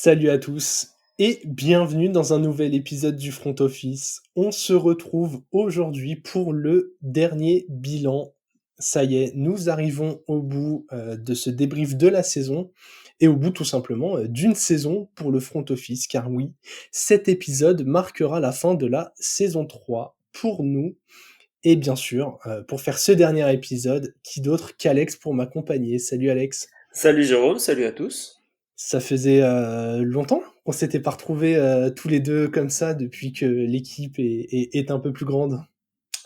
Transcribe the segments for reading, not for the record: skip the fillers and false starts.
Salut à tous et bienvenue dans un nouvel épisode du Front Office. On se retrouve aujourd'hui pour le dernier bilan. Ça y est, nous arrivons au bout de ce débrief de la saison et au bout tout simplement d'une saison pour le Front Office, car oui, cet épisode marquera la fin de la saison 3 pour nous. Et bien sûr, pour faire ce dernier épisode, qui d'autre qu'Alex pour m'accompagner. Salut Alex. Salut Jérôme, salut à tous. Ça faisait longtemps qu'on s'était pas retrouvés tous les deux comme ça depuis que l'équipe est un peu plus grande.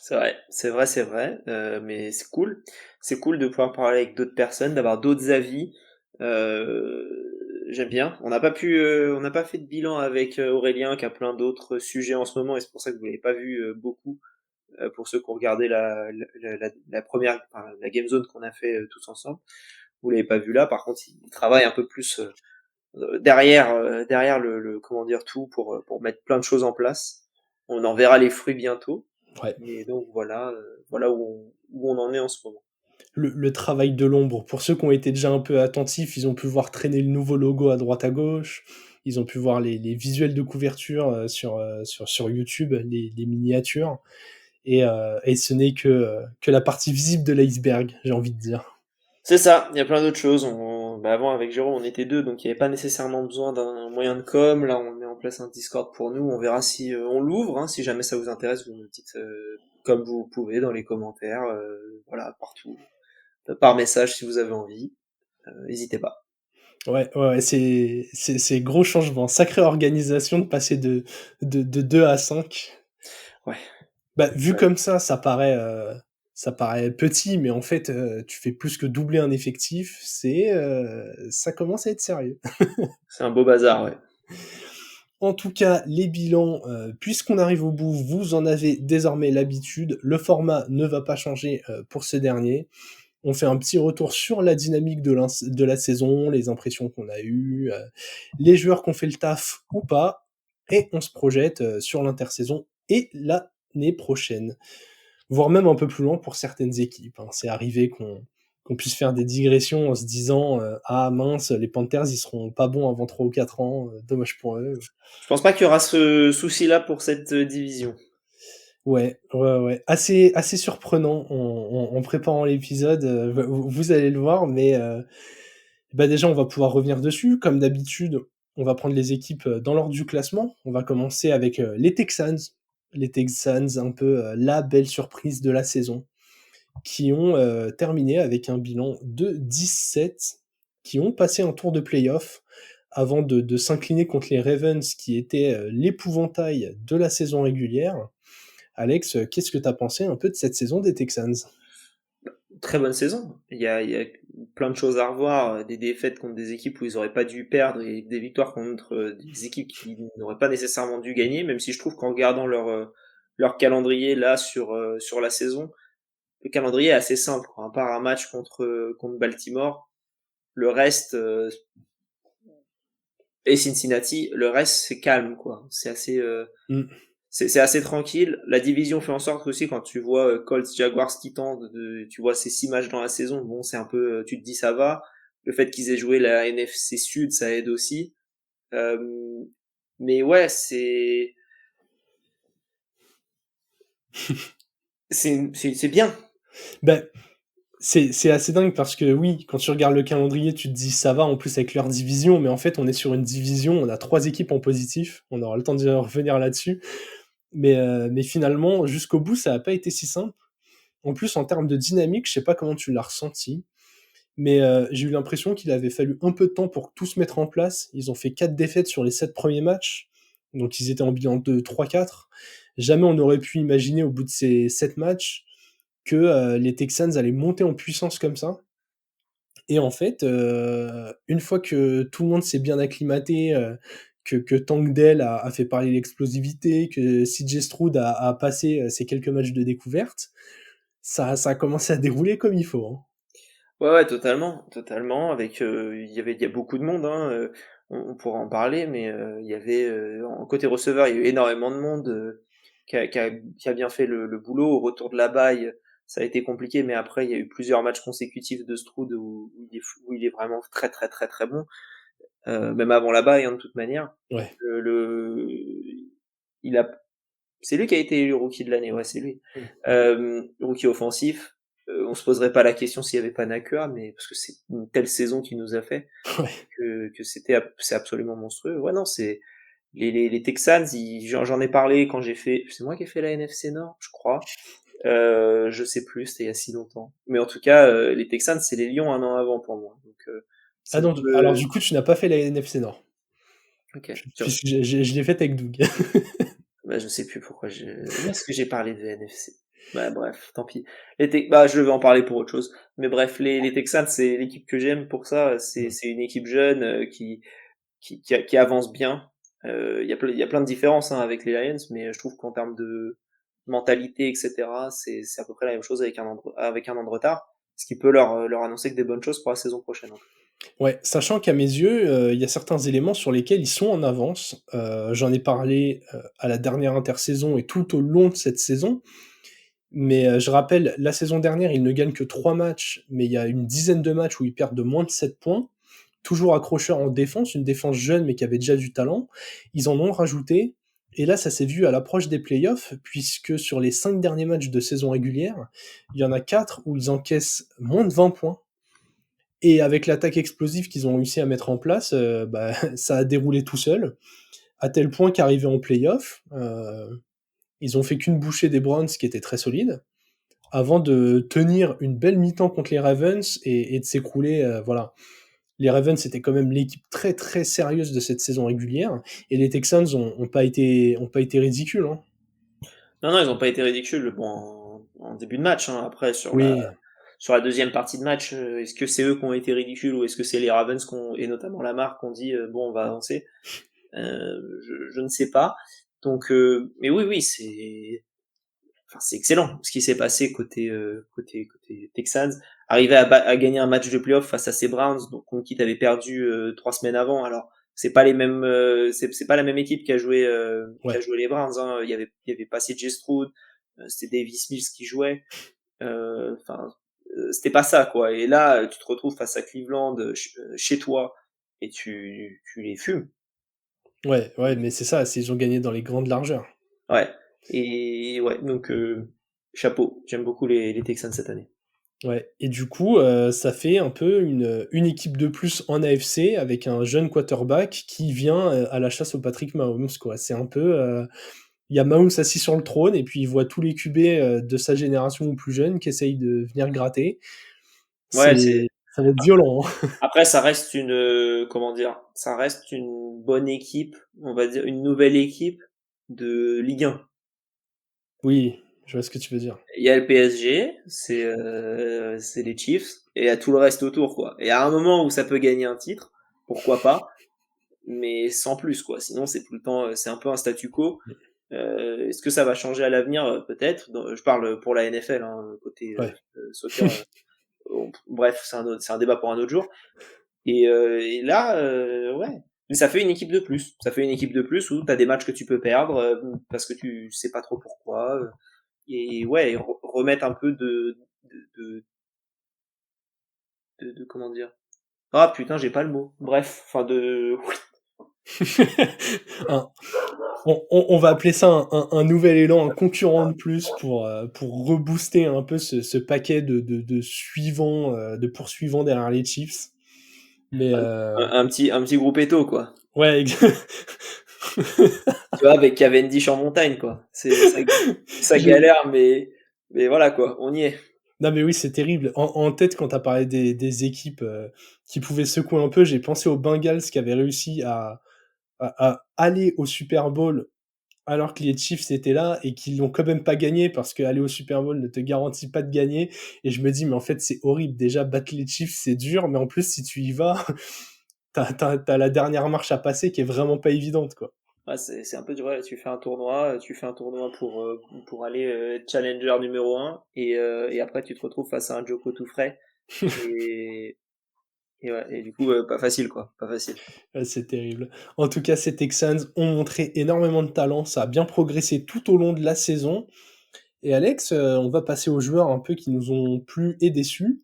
C'est vrai, c'est vrai, c'est vrai, mais c'est cool. C'est cool de pouvoir parler avec d'autres personnes, d'avoir d'autres avis. J'aime bien. On n'a pas fait de bilan avec Aurélien qui a plein d'autres sujets en ce moment et c'est pour ça que vous l'avez pas vu beaucoup. Pour ceux qui ont regardé la première, enfin, la Game Zone qu'on a fait tous ensemble, vous l'avez pas vu là. Par contre, il travaille un peu plus derrière comment dire tout pour mettre plein de choses en place. On en verra les fruits bientôt. Ouais. Mais donc voilà, voilà où on en est en ce moment. Le travail de l'ombre, pour ceux qui ont été déjà un peu attentifs, ils ont pu voir traîner le nouveau logo à droite à gauche, ils ont pu voir les visuels de couverture sur YouTube, les miniatures, et ce n'est que la partie visible de l'iceberg, j'ai envie de dire. C'est ça, il y a plein d'autres choses. Avant avec Jérôme on était deux, donc il n'y avait pas nécessairement besoin d'un moyen de com. Là on met en place un Discord pour nous, on verra si on l'ouvre, hein, si jamais ça vous intéresse, vous nous dites comme vous pouvez dans les commentaires, voilà, partout, par message si vous avez envie, n'hésitez pas. Ouais, c'est gros changement, sacrée organisation de passer de 2 à 5. Ouais. Bah, vu Ouais. comme ça paraît petit, mais en fait, tu fais plus que doubler un effectif, ça commence à être sérieux. C'est un beau bazar, ouais. En tout cas, les bilans, puisqu'on arrive au bout, vous en avez désormais l'habitude. Le format ne va pas changer, pour ce dernier. On fait un petit retour sur la dynamique de la saison, les impressions qu'on a eues, les joueurs qui ont fait le taf ou pas, et on se projette, sur l'intersaison et l'année prochaine. Voire même un peu plus loin pour certaines équipes, hein. C'est arrivé qu'on puisse faire des digressions en se disant, «Ah mince, les Panthers, ils seront pas bons avant 3 ou 4 ans, dommage pour eux». Je pense pas qu'il y aura ce souci-là pour cette division. Ouais. Assez surprenant en préparant l'épisode, vous allez le voir, mais bah, déjà, on va pouvoir revenir dessus. Comme d'habitude, on va prendre les équipes, dans l'ordre du classement. On va commencer avec, les Texans. Les Texans, un peu, la belle surprise de la saison, qui ont terminé avec un bilan de 17, qui ont passé un tour de play-off avant de s'incliner contre les Ravens, qui étaient l'épouvantail de la saison régulière. Alex, qu'est-ce que tu as pensé un peu de cette saison des Texans? Très bonne saison. Il y a plein de choses à revoir, des défaites contre des équipes où ils auraient pas dû perdre et des victoires contre des équipes qui n'auraient pas nécessairement dû gagner, même si je trouve qu'en regardant leur calendrier là sur la saison, le calendrier est assez simple, quoi. À part un match contre Baltimore, le reste et Cincinnati, le reste c'est calme, quoi. Mmh. C'est assez tranquille. La division fait en sorte aussi quand tu vois Colts, Jaguars, Titans, tu vois ces 6 matchs dans la saison, bon c'est un peu, tu te dis ça va. Le fait qu'ils aient joué la NFC Sud, ça aide aussi. Euh, mais ouais, c'est bien. Bah, c'est assez dingue parce que oui, quand tu regardes le calendrier, tu te dis ça va en plus avec leur division, mais en fait on est sur une division, on a 3 équipes en positif, on aura le temps de revenir là-dessus, mais finalement jusqu'au bout ça a pas été si simple. En plus en termes de dynamique, je sais pas comment tu l'as ressenti, mais j'ai eu l'impression qu'il avait fallu un peu de temps pour tout se mettre en place. Ils ont fait 4 défaites sur les 7 premiers matchs, donc ils étaient en bilan de 3-4. Jamais on aurait pu imaginer au bout de ces 7 matchs que les Texans allaient monter en puissance comme ça. Et en fait, une fois que tout le monde s'est bien acclimaté, que Tank Dell a fait parler l'explosivité, que CJ Stroud a passé ses quelques matchs de découverte, ça a commencé à dérouler comme il faut, hein. Ouais, totalement, totalement. Il y a beaucoup de monde, hein, on pourra en parler, mais il y avait en côté receveur, il y a eu énormément de monde qui a bien fait le boulot. Au retour de la bye, ça a été compliqué, mais après il y a eu plusieurs matchs consécutifs de Stroud où il est vraiment très très très très bon. même avant la bye, hein, de toute manière. Ouais. Le il a C'est lui qui a été élu rookie de l'année, ouais, c'est lui. Mmh. Rookie offensif, on se poserait pas la question s'il y avait pas Nakua, mais parce que c'est une telle saison qu'il nous a fait Ouais. que c'est absolument monstrueux. Ouais, non, c'est les Texans, j'en ai parlé quand c'est moi qui ai fait la NFC Nord, je crois. Je sais plus, c'était il y a si longtemps. Mais en tout cas, les Texans, c'est les Lions un an avant pour moi. Donc, Ah c'est un non, alors peu... du coup, tu n'as pas fait la NFC Nord. Ok. Puisque je l'ai faite avec Doug. Bah, je sais plus pourquoi où est-ce que j'ai parlé de NFC? Bah, bref, tant pis. Je vais en parler pour autre chose. Mais bref, les Texans, c'est l'équipe que j'aime pour ça. Mmh. C'est une équipe jeune, qui avance bien. Il y a plein de différences, hein, avec les Lions, mais je trouve qu'en termes de mentalité, etc., c'est à peu près la même chose avec un an de retard, ce qui peut leur annoncer que des bonnes choses pour la saison prochaine, en tout Ouais, sachant qu'à mes yeux, il y a certains éléments sur lesquels ils sont en avance. J'en ai parlé, à la dernière intersaison et tout au long de cette saison. Mais, je rappelle, la saison dernière, ils ne gagnent que 3 matchs, mais il y a une dizaine de matchs où ils perdent de moins de 7 points. Toujours accrocheurs en défense, une défense jeune, mais qui avait déjà du talent. Ils en ont rajouté et là, ça s'est vu à l'approche des playoffs, puisque sur les 5 derniers matchs de saison régulière, il y en a 4 où ils encaissent moins de 20 points et avec l'attaque explosive qu'ils ont réussi à mettre en place, bah, ça a déroulé tout seul, à tel point qu'arrivés en playoffs, ils ont fait qu'une bouchée des Browns qui était très solide, avant de tenir une belle mi-temps contre les Ravens et de s'écrouler, voilà. Les Ravens, c'était quand même l'équipe très, très sérieuse de cette saison régulière et les Texans ont pas été ridicules, hein. Non, non, ils ont pas été ridicules, bon, en début de match, hein. Après, Oui, sur la deuxième partie de match, est-ce que c'est eux qui ont été ridicules ou est-ce que c'est les Ravens et notamment Lamar qui ont dit, bon, on va avancer? Je ne sais pas. Donc, mais oui, oui, c'est excellent ce qui s'est passé côté Texans. Arriver à gagner un match de playoff face à ces Browns, donc contre qui t'avais perdu 3 semaines avant. Alors c'est pas les mêmes, c'est pas la même équipe qui a ouais, joué les Browns. Hein. Il y avait pas CJ Stroud, c'était Davis Mills qui jouait. Enfin, c'était pas ça quoi. Et là, tu te retrouves face à Cleveland chez toi et tu les fumes. ouais, ouais, mais c'est ça, ils ont gagné dans les grandes largeurs. Ouais. Et ouais, donc chapeau. J'aime beaucoup les Texans cette année. Ouais et du coup, ça fait un peu une équipe de plus en AFC avec un jeune quarterback qui vient, à la chasse au Patrick Mahomes, quoi. C'est un peu, il y a Mahomes assis sur le trône et puis il voit tous les QB, de sa génération ou plus jeunes qui essayent de venir gratter. Ouais, c'est Ça va être violent, hein. après ça reste comment dire, ça reste une bonne équipe, on va dire une nouvelle équipe de Ligue 1. Oui, je vois ce que tu veux dire. Il y a le PSG, c'est les Chiefs et il y a tout le reste autour quoi. Et à un moment où ça peut gagner un titre, pourquoi pas, mais sans plus quoi. Sinon c'est tout le temps, c'est un peu un statu quo. Est-ce que ça va changer à l'avenir? Peut-être. Je parle pour la NFL, hein, côté Ouais. soccer. Bref, c'est un débat pour un autre jour. Et là, ouais. Mais ça fait une équipe de plus. Ça fait une équipe de plus où tu as des matchs que tu peux perdre parce que tu sais pas trop pourquoi. Et ouais, remettre un peu de, comment dire. Ah putain, j'ai pas le mot. Bref, enfin de. Un on va appeler ça un nouvel élan, un concurrent de plus pour rebooster un peu ce paquet de suivants, de poursuivants derrière les Chiefs. Mais, Un petit groupetto, quoi. ouais, Tu vois, avec Cavendish en montagne, quoi. Ça je galère, mais voilà, quoi. On y est. non mais oui, c'est terrible. En tête, quand tu as parlé des équipes, qui pouvaient secouer un peu, j'ai pensé aux Bengals qui avaient réussi à aller au Super Bowl alors que les Chiefs étaient là et qu'ils l'ont quand même pas gagné parce qu'aller au Super Bowl ne te garantit pas de gagner et je me dis: «Mais en fait, c'est horrible. Déjà, battre les Chiefs, c'est dur, mais en plus, si tu y vas, tu as la dernière marche à passer qui est vraiment pas évidente, quoi». Ouais, c'est un peu dur. Ouais, tu fais un tournoi pour aller challenger numéro un et après tu te retrouves face à un Joko tout frais et, et ouais, et du coup pas facile quoi, pas facile. Ouais, c'est terrible. En tout cas, ces Texans ont montré énormément de talent, ça a bien progressé tout au long de la saison et Alex, on va passer aux joueurs un peu qui nous ont plu et déçus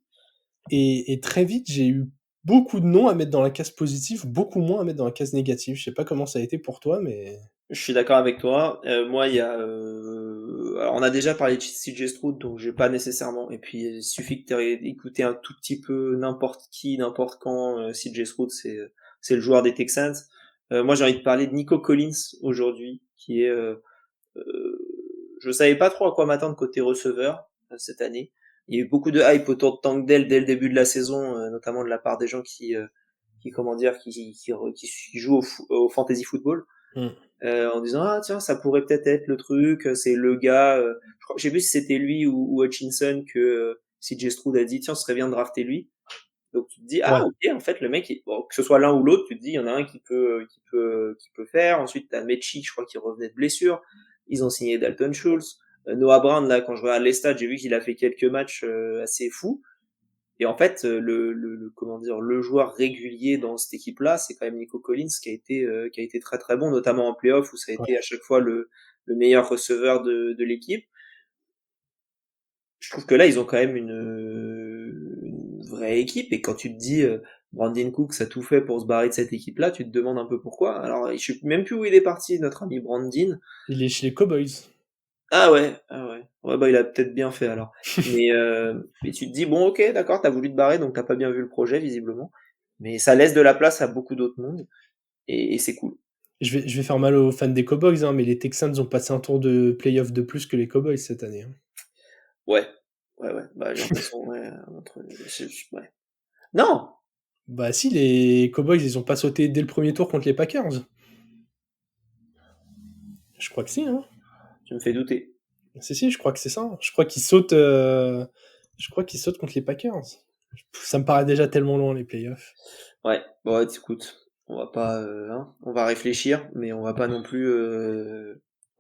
et très vite, j'ai eu beaucoup de noms à mettre dans la case positive, beaucoup moins à mettre dans la case négative. Je sais pas comment ça a été pour toi, mais Je suis d'accord avec toi. Moi, il y a. Alors, on a déjà parlé de CJ Stroud, donc je vais pas nécessairement. Et puis, il suffit que tu aies écouté un tout petit peu n'importe qui, n'importe quand. CJ Stroud, c'est le joueur des Texans. Moi, j'ai envie de parler de Nico Collins aujourd'hui, qui est. Je savais pas trop à quoi m'attendre côté receveur cette année. Il y a eu beaucoup de hype autour de Tank Dell dès le début de la saison, notamment de la part des gens qui comment dire, qui jouent au fantasy football. hmm. En disant ah tiens ça pourrait peut-être être le truc, c'est le gars, je sais plus si c'était lui ou Hutchinson que CJ Stroud a dit tiens ce serait bien de drafter lui. Donc tu te dis Ouais, ah ok en fait le mec bon, que ce soit l'un ou l'autre tu te dis il y en a un qui peut faire. Ensuite t'as Mechie je crois qui revenait de blessure, ils ont signé Dalton Schultz. Noah Brown là quand je regarde les stats j'ai vu qu'il a fait quelques matchs assez fous. Et en fait, comment dire, le joueur régulier dans cette équipe-là, c'est quand même Nico Collins qui a été très très bon, notamment en playoff où ça a été ouais. à chaque fois le meilleur receveur de l'équipe. Je trouve que là, ils ont quand même une vraie équipe. Et quand tu te dis, Brandon Cooks a tout fait pour se barrer de cette équipe-là, tu te demandes un peu pourquoi. Alors, je sais même plus où il est parti, notre ami Brandon. Il est chez les Cowboys. Ah ouais, ah ouais. Ouais, bah il a peut-être bien fait alors. Mais tu te dis, bon ok, d'accord, t'as voulu te barrer, donc t'as pas bien vu le projet, visiblement. Mais ça laisse de la place à beaucoup d'autres mondes, et c'est cool. Je vais faire mal aux fans des Cowboys, hein, mais les Texans ont passé un tour de playoff de plus que les Cowboys cette année, hein. Ouais, ouais, ouais. Bah j'ai l'impression, ouais, ouais. Non! Bah si, les Cowboys, ils ont pas sauté dès le premier tour contre les Packers. Je crois que si, hein. Tu me fais douter. Si, je crois que c'est ça. Je crois qu'ils sautent contre les Packers. Ça me paraît déjà tellement loin, les playoffs. Ouais, bon, ouais, écoute, on va pas, hein, on va réfléchir, mais on va pas non plus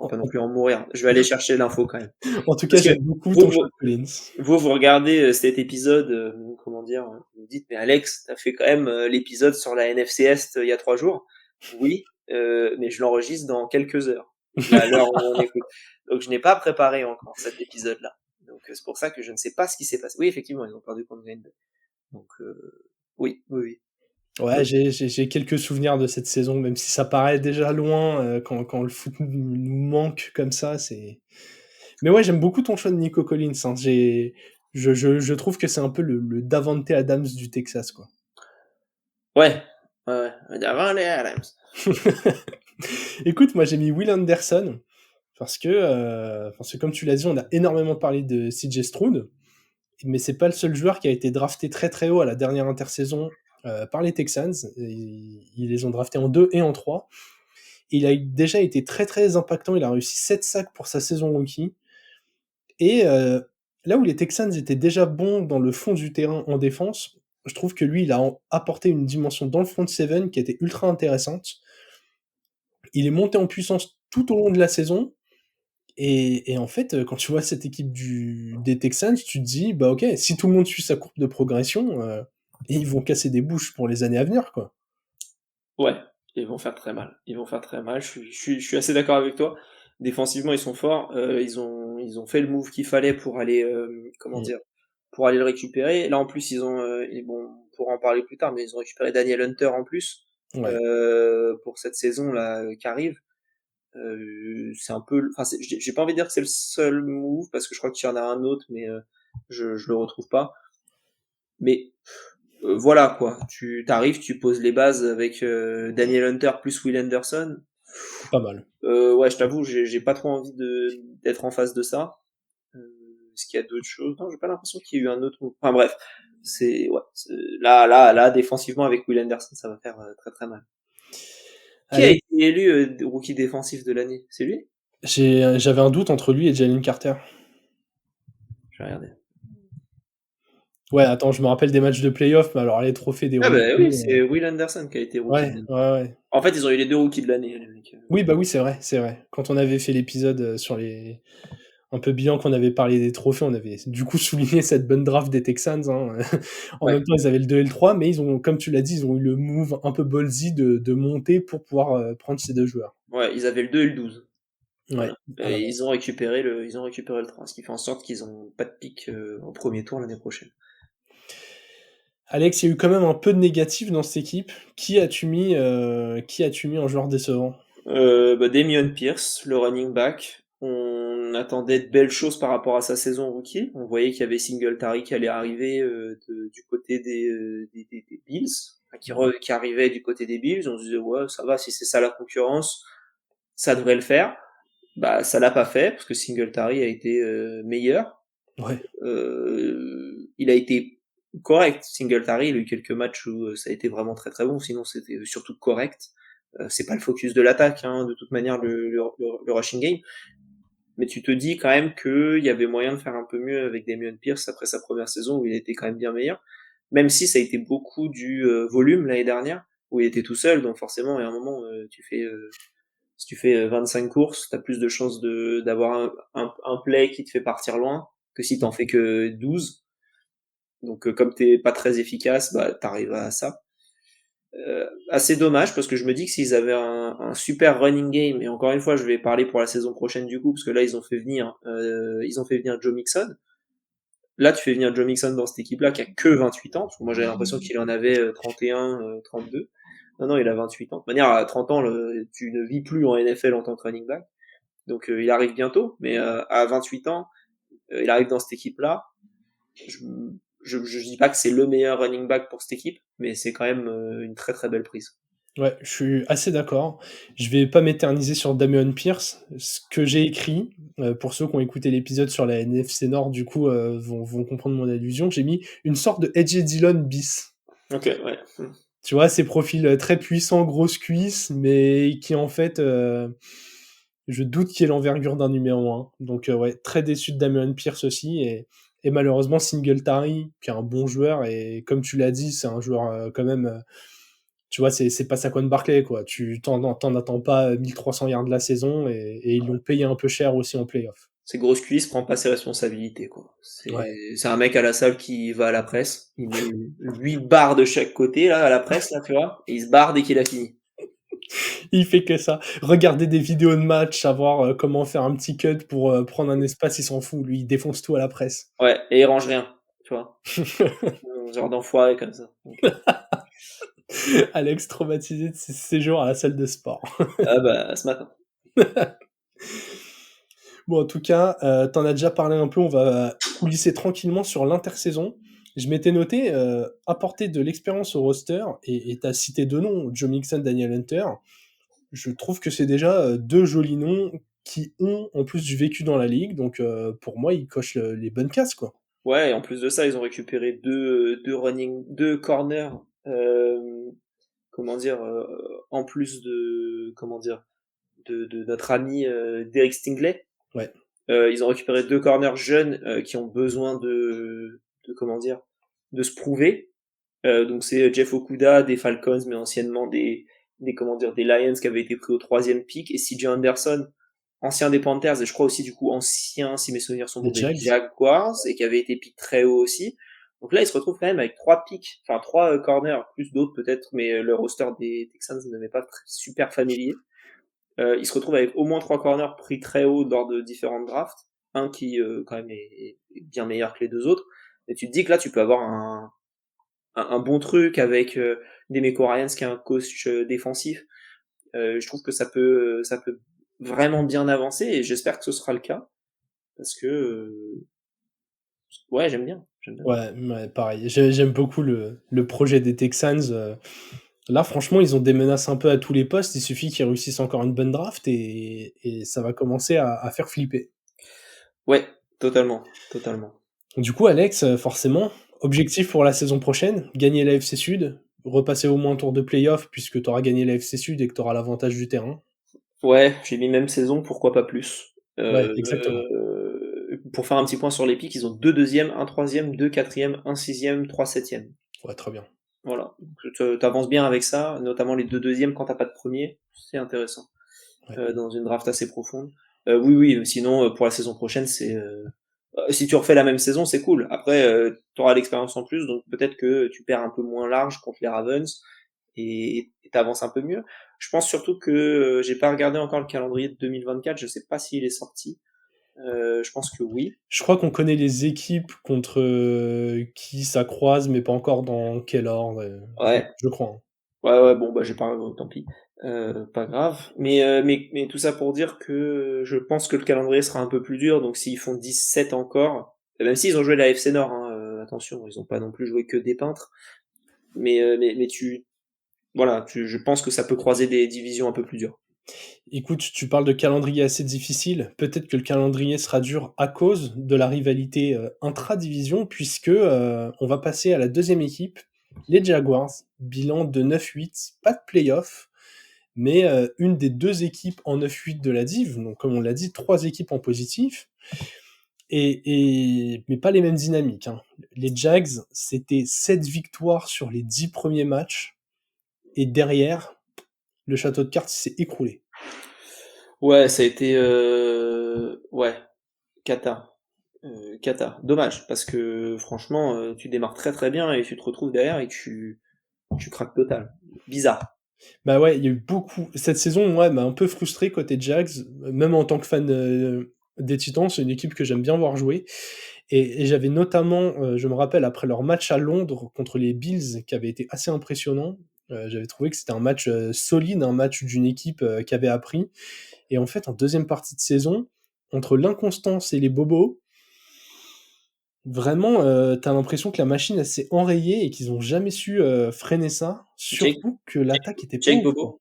en mourir. Je vais aller chercher l'info quand même. En tout cas, Parce que j'aime beaucoup vous, ton vous, choix de Collins. vous regardez cet épisode, comment dire, vous me dites, mais Alex, t'as fait quand même l'épisode sur la NFC Est il y a 3 jours. Oui, mais je l'enregistre dans quelques heures, là, à l'heure où on écoute. Donc je n'ai pas préparé encore cet épisode-là. Donc c'est pour ça que je ne sais pas ce qui s'est passé. Oui, effectivement, ils ont perdu contre Green Bay. Donc oui, oui, oui. Ouais, j'ai quelques souvenirs de cette saison, même si ça paraît déjà loin quand le foot nous manque comme ça. Mais ouais, j'aime beaucoup ton choix de Nico Collins, hein. Je trouve que c'est un peu le Davante Adams du Texas, quoi. Ouais, ouais, ouais. On va dire Van Adams. Écoute, moi j'ai mis Will Anderson parce que comme tu l'as dit, on a énormément parlé de CJ Stroud, mais c'est pas le seul joueur qui a été drafté très très haut à la dernière intersaison par les Texans. Ils les ont draftés en 2 et en 3. Il a déjà été très très impactant. Il a réussi 7 sacs pour sa saison rookie. Et là où les Texans étaient déjà bons dans le fond du terrain en défense, je trouve que lui, il a apporté une dimension dans le front seven qui était ultra intéressante. Il est monté en puissance tout au long de la saison. Et en fait, quand tu vois cette équipe des Texans, tu te dis, bah ok, si tout le monde suit sa courbe de progression, ils vont casser des bouches pour les années à venir, quoi. Ouais, ils vont faire très mal. Ils vont faire très mal. Je suis assez d'accord avec toi. Défensivement, ils sont forts. Ils ont fait le move qu'il fallait pour aller, comment Mm. dire, pour aller le récupérer. Là, en plus, bon, on pourra en parler plus tard, mais ils ont récupéré Daniel Hunter en plus Ouais. pour cette saison là qui arrive. C'est un peu, enfin, j'ai pas envie de dire que c'est le seul move parce que je crois qu'il y en a un autre, mais je le retrouve pas. Mais voilà quoi, tu t'arrives, tu poses les bases avec Daniel Hunter plus Will Anderson. Pas mal. Ouais, je t'avoue, j'ai pas trop envie d'être en face de ça. Euh, Est-ce qu'il y a d'autres choses? Non, j'ai pas l'impression qu'il y ait eu un autre move. Enfin bref, ouais, là, défensivement avec Will Anderson, ça va faire très très mal. Qui a Allez, été élu rookie défensif de l'année? C'est lui? j'avais un doute entre lui et Jalen Carter. Je vais regarder. Ouais, attends, je me rappelle des matchs de playoff, mais alors les trophées des Ah rookies. bah oui, c'est Will Anderson qui a été rookie de Ouais, l'année. ouais, ouais. En fait, ils ont eu les deux rookies de l'année, les mecs. Oui, bah oui, c'est vrai, c'est vrai. Quand on avait fait l'épisode sur les un peu bilan, qu'on avait parlé des trophées, on avait du coup souligné cette bonne draft des Texans, hein. En Ouais, même temps, ils avaient le 2 et le 3, mais ils ont, comme tu l'as dit, ils ont eu le move un peu ballsy de monter pour pouvoir prendre ces deux joueurs. ouais, ils avaient le 2 et le 12. Ouais, Voilà. à la Et base. ils ont récupéré le 3, ce qui fait en sorte qu'ils ont pas de pic au premier tour l'année prochaine. Alex, il y a eu quand même un peu de négatif dans cette équipe. Qui as-tu mis en joueur décevant? Dameon Pierce, le running back. On attendait de belles choses par rapport à sa saison rookie. On voyait qu'il y avait Singletary qui allait arriver du côté des Bills, enfin, qui arrivait du côté des Bills. On se disait ouais, ça va, si c'est ça la concurrence, ça devrait le faire. Bah, ça l'a pas fait parce que Singletary a été meilleur. Ouais, Il a été correct. Singletary, il a eu quelques matchs où ça a été vraiment très très bon. Sinon, c'était surtout correct. C'est pas le focus de l'attaque, hein, de toute manière, le rushing game. Mais tu te dis quand même qu'il y avait moyen de faire un peu mieux avec Dameon Pierce après sa première saison où il était quand même bien meilleur. Même si ça a été beaucoup du volume l'année dernière, où il était tout seul, donc forcément, à un moment, si tu fais 25 courses, t'as plus de chances d'avoir un play qui te fait partir loin que si t'en fais que 12. Donc comme t'es pas très efficace, bah t'arrives à ça. Assez dommage parce que je me dis que s'ils avaient un super running game, et encore une fois je vais parler pour la saison prochaine du coup, parce que là ils ont fait venir Joe Mixon. Là tu fais venir Joe Mixon dans cette équipe là qui a que 28 ans, parce que moi j'avais l'impression qu'il en avait 31, 32. Non, non, il a 28 ans. De manière, à 30 ans, tu ne vis plus en NFL en tant que running back. Donc il arrive bientôt, mais à 28 ans, il arrive dans cette équipe-là. Je, je dis pas que c'est le meilleur running back pour cette équipe, mais c'est quand même une très très belle prise. ouais, je suis assez d'accord. Je vais pas m'éterniser sur Dameon Pierce. Ce que j'ai écrit, pour ceux qui ont écouté l'épisode sur la NFC Nord, du coup, vont comprendre mon allusion. J'ai mis une sorte de Edge Dillon bis. Ok, ouais. Tu vois, ces profils très puissants, grosses cuisses, mais qui en fait, je doute qu'il y ait l'envergure d'un numéro un. Donc ouais, très déçu de Dameon Pierce aussi. Et malheureusement, Singletary, qui est un bon joueur, et comme tu l'as dit, c'est un joueur quand même. Tu vois, c'est pas Saquon Barkley, quoi. Tu t'en attends pas 1300 yards de la saison, et ils l'ont payé un peu cher aussi en playoff. Ces grosses cuisses prend pas ses responsabilités, quoi. Ouais. C'est un mec à la salle qui va à la presse. Il met 8 barres de chaque côté, là, à la presse, là, tu vois. Et il se barre dès qu'il a fini. Il fait que ça. Regarder des vidéos de match, savoir comment faire un petit cut pour prendre un espace, il s'en fout. Lui, il défonce tout à la presse. Ouais, et il range rien, tu vois. Genre d'enfoiré comme ça. Donc, Alex traumatisé de ses séjours à la salle de sport. ah bah, ce matin. Bon, en tout cas, t'en as déjà parlé un peu, on va coulisser tranquillement sur l'intersaison. Je m'étais noté apporter de l'expérience au roster, et t'as cité deux noms, Joe Mixon, Daniel Hunter. Je trouve que c'est déjà deux jolis noms qui ont en plus du vécu dans la ligue, donc pour moi, ils cochent les bonnes cases, quoi. Ouais, et en plus de ça, ils ont récupéré deux corners, comment dire, en plus de, comment dire, de notre ami Derek Stingley. Ouais. Ils ont récupéré deux corners jeunes qui ont besoin de comment dire, de se prouver. Donc c'est Jeff Okuda des Falcons, mais anciennement des comment dire, des Lions qui avaient été pris au troisième pick, et CJ Anderson, ancien des Panthers, et je crois aussi du coup ancien, si mes souvenirs sont bons, Les des Jags. Jaguars, et qui avait été pick très haut aussi. Donc là, ils se retrouvent quand même avec trois picks, enfin trois corners, plus d'autres peut-être, mais le roster des Texans ne m'est pas super familier. Ils se retrouvent avec au moins trois corners pris très haut lors de différentes drafts. Un qui quand même est bien meilleur que les deux autres. Mais tu te dis que là, tu peux avoir un bon truc avec Demeco Ryans qui est un coach défensif. Je trouve que ça peut vraiment bien avancer, et j'espère que ce sera le cas parce que ouais, j'aime bien, j'aime bien. Ouais, ouais, pareil. J'aime beaucoup le projet des Texans. Là, franchement, ils ont des menaces un peu à tous les postes. Il suffit qu'ils réussissent encore une bonne draft, et ça va commencer à faire flipper. Ouais, totalement, totalement. Du coup, Alex, forcément, objectif pour la saison prochaine, gagner la FC Sud, repasser au moins un tour de playoff puisque tu auras gagné la FC Sud et que tu auras l'avantage du terrain. Ouais, j'ai mis même saison, pourquoi pas plus. Ouais, exactement. Pour faire un petit point sur les picks, ils ont deux deuxièmes, un troisième, deux quatrièmes, un sixième, trois septièmes. Ouais, très bien. Voilà. T'avances bien avec ça, notamment les deux deuxièmes quand t'as pas de premier, c'est intéressant. Ouais. Dans une draft assez profonde. Oui, oui, sinon pour la saison prochaine, si tu refais la même saison, c'est cool. Après, t'auras l'expérience en plus, donc peut-être que tu perds un peu moins large contre les Ravens et t'avances un peu mieux. Je pense surtout que j'ai pas regardé encore le calendrier de 2024, je sais pas s'il est sorti. Je pense que oui. Je crois qu'on connaît les équipes contre qui ça croise, mais pas encore dans quel ordre. Ouais. Je crois. Hein. Ouais, bon, bah, j'ai pas, tant pis. Pas grave. Mais tout ça pour dire que je pense que le calendrier sera un peu plus dur, donc s'ils font 17 encore, même s'ils ont joué la FC Nord, hein, attention, ils ont pas non plus joué que des peintres, mais je pense que ça peut croiser des divisions un peu plus dures. Écoute, tu parles de calendrier assez difficile. Peut-être que le calendrier sera dur à cause de la rivalité intra-division, puisque on va passer à la deuxième équipe, les Jaguars. Bilan de 9-8, pas de playoff, mais une des deux équipes en 9-8 de la div. Donc, comme on l'a dit, 3 équipes en positif. Mais pas les mêmes dynamiques. Hein. Les Jags, c'était 7 victoires sur les 10 premiers matchs. Et derrière, le château de cartes s'est écroulé. Ouais, ça a été, ouais, cata. Cata. Dommage, parce que franchement, tu démarres très très bien et tu te retrouves derrière et tu craques total. Bizarre. Bah ouais, il y a eu beaucoup. Cette saison, moi, m'a un peu frustré côté Jags, même en tant que fan des Titans. C'est une équipe que j'aime bien voir jouer. Et j'avais notamment, je me rappelle, après leur match à Londres contre les Bills, qui avait été assez impressionnant, j'avais trouvé que c'était un match solide, un match d'une équipe qui avait appris. Et en fait, en deuxième partie de saison, entre l'inconstance et les bobos, vraiment, t'as l'impression que la machine, elle s'est enrayée et qu'ils ont jamais su freiner ça. Jake, Surtout que l'attaque était pas Jake ouf, quoi. Bobo.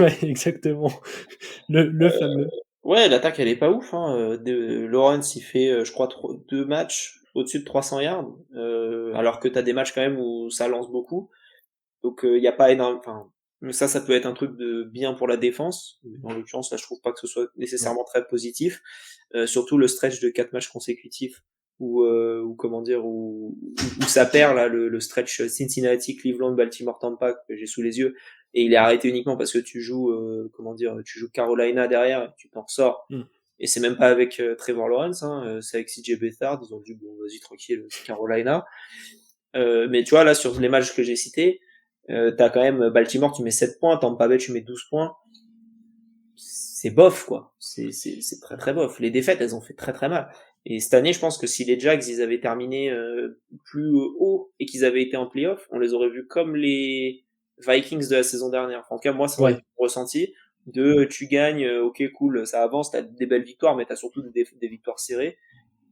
Ouais, exactement. Le fameux. Ouais, l'attaque elle est pas ouf. Hein. Lawrence il fait, je crois, 2 matchs au-dessus de 300 yards, alors que t'as des matchs quand même où ça lance beaucoup. Donc il y a pas énorme. Enfin, ça peut être un truc de bien pour la défense. En l'occurrence, là, je trouve pas que ce soit Ouais. nécessairement très positif. Surtout le stretch de 4 matchs consécutifs ou comment dire, où ça perd là le stretch Cincinnati, Cleveland, Baltimore, Tampa que j'ai sous les yeux et il est arrêté uniquement parce que tu joues comment dire, tu joues Carolina derrière, et tu t'en sors. Mm. Et c'est même pas avec Trevor Lawrence, hein, c'est avec CJ Beathard. Ils ont dit bon vas-y tranquille, c'est Carolina. Mais tu vois là sur les matchs que j'ai cités, t'as quand même Baltimore, tu mets 7 points, Tampa Bay tu mets 12 points. C'est bof quoi. C'est très très bof. Les défaites elles ont fait très très mal. Et cette année, je pense que si les Jags ils avaient terminé plus haut et qu'ils avaient été en playoff, on les aurait vus comme les Vikings de la saison dernière. Enfin, en tout cas, moi, ça aurait Ouais. été mon ressenti de tu gagnes, ok cool, ça avance, t'as des belles victoires, mais t'as surtout des victoires serrées.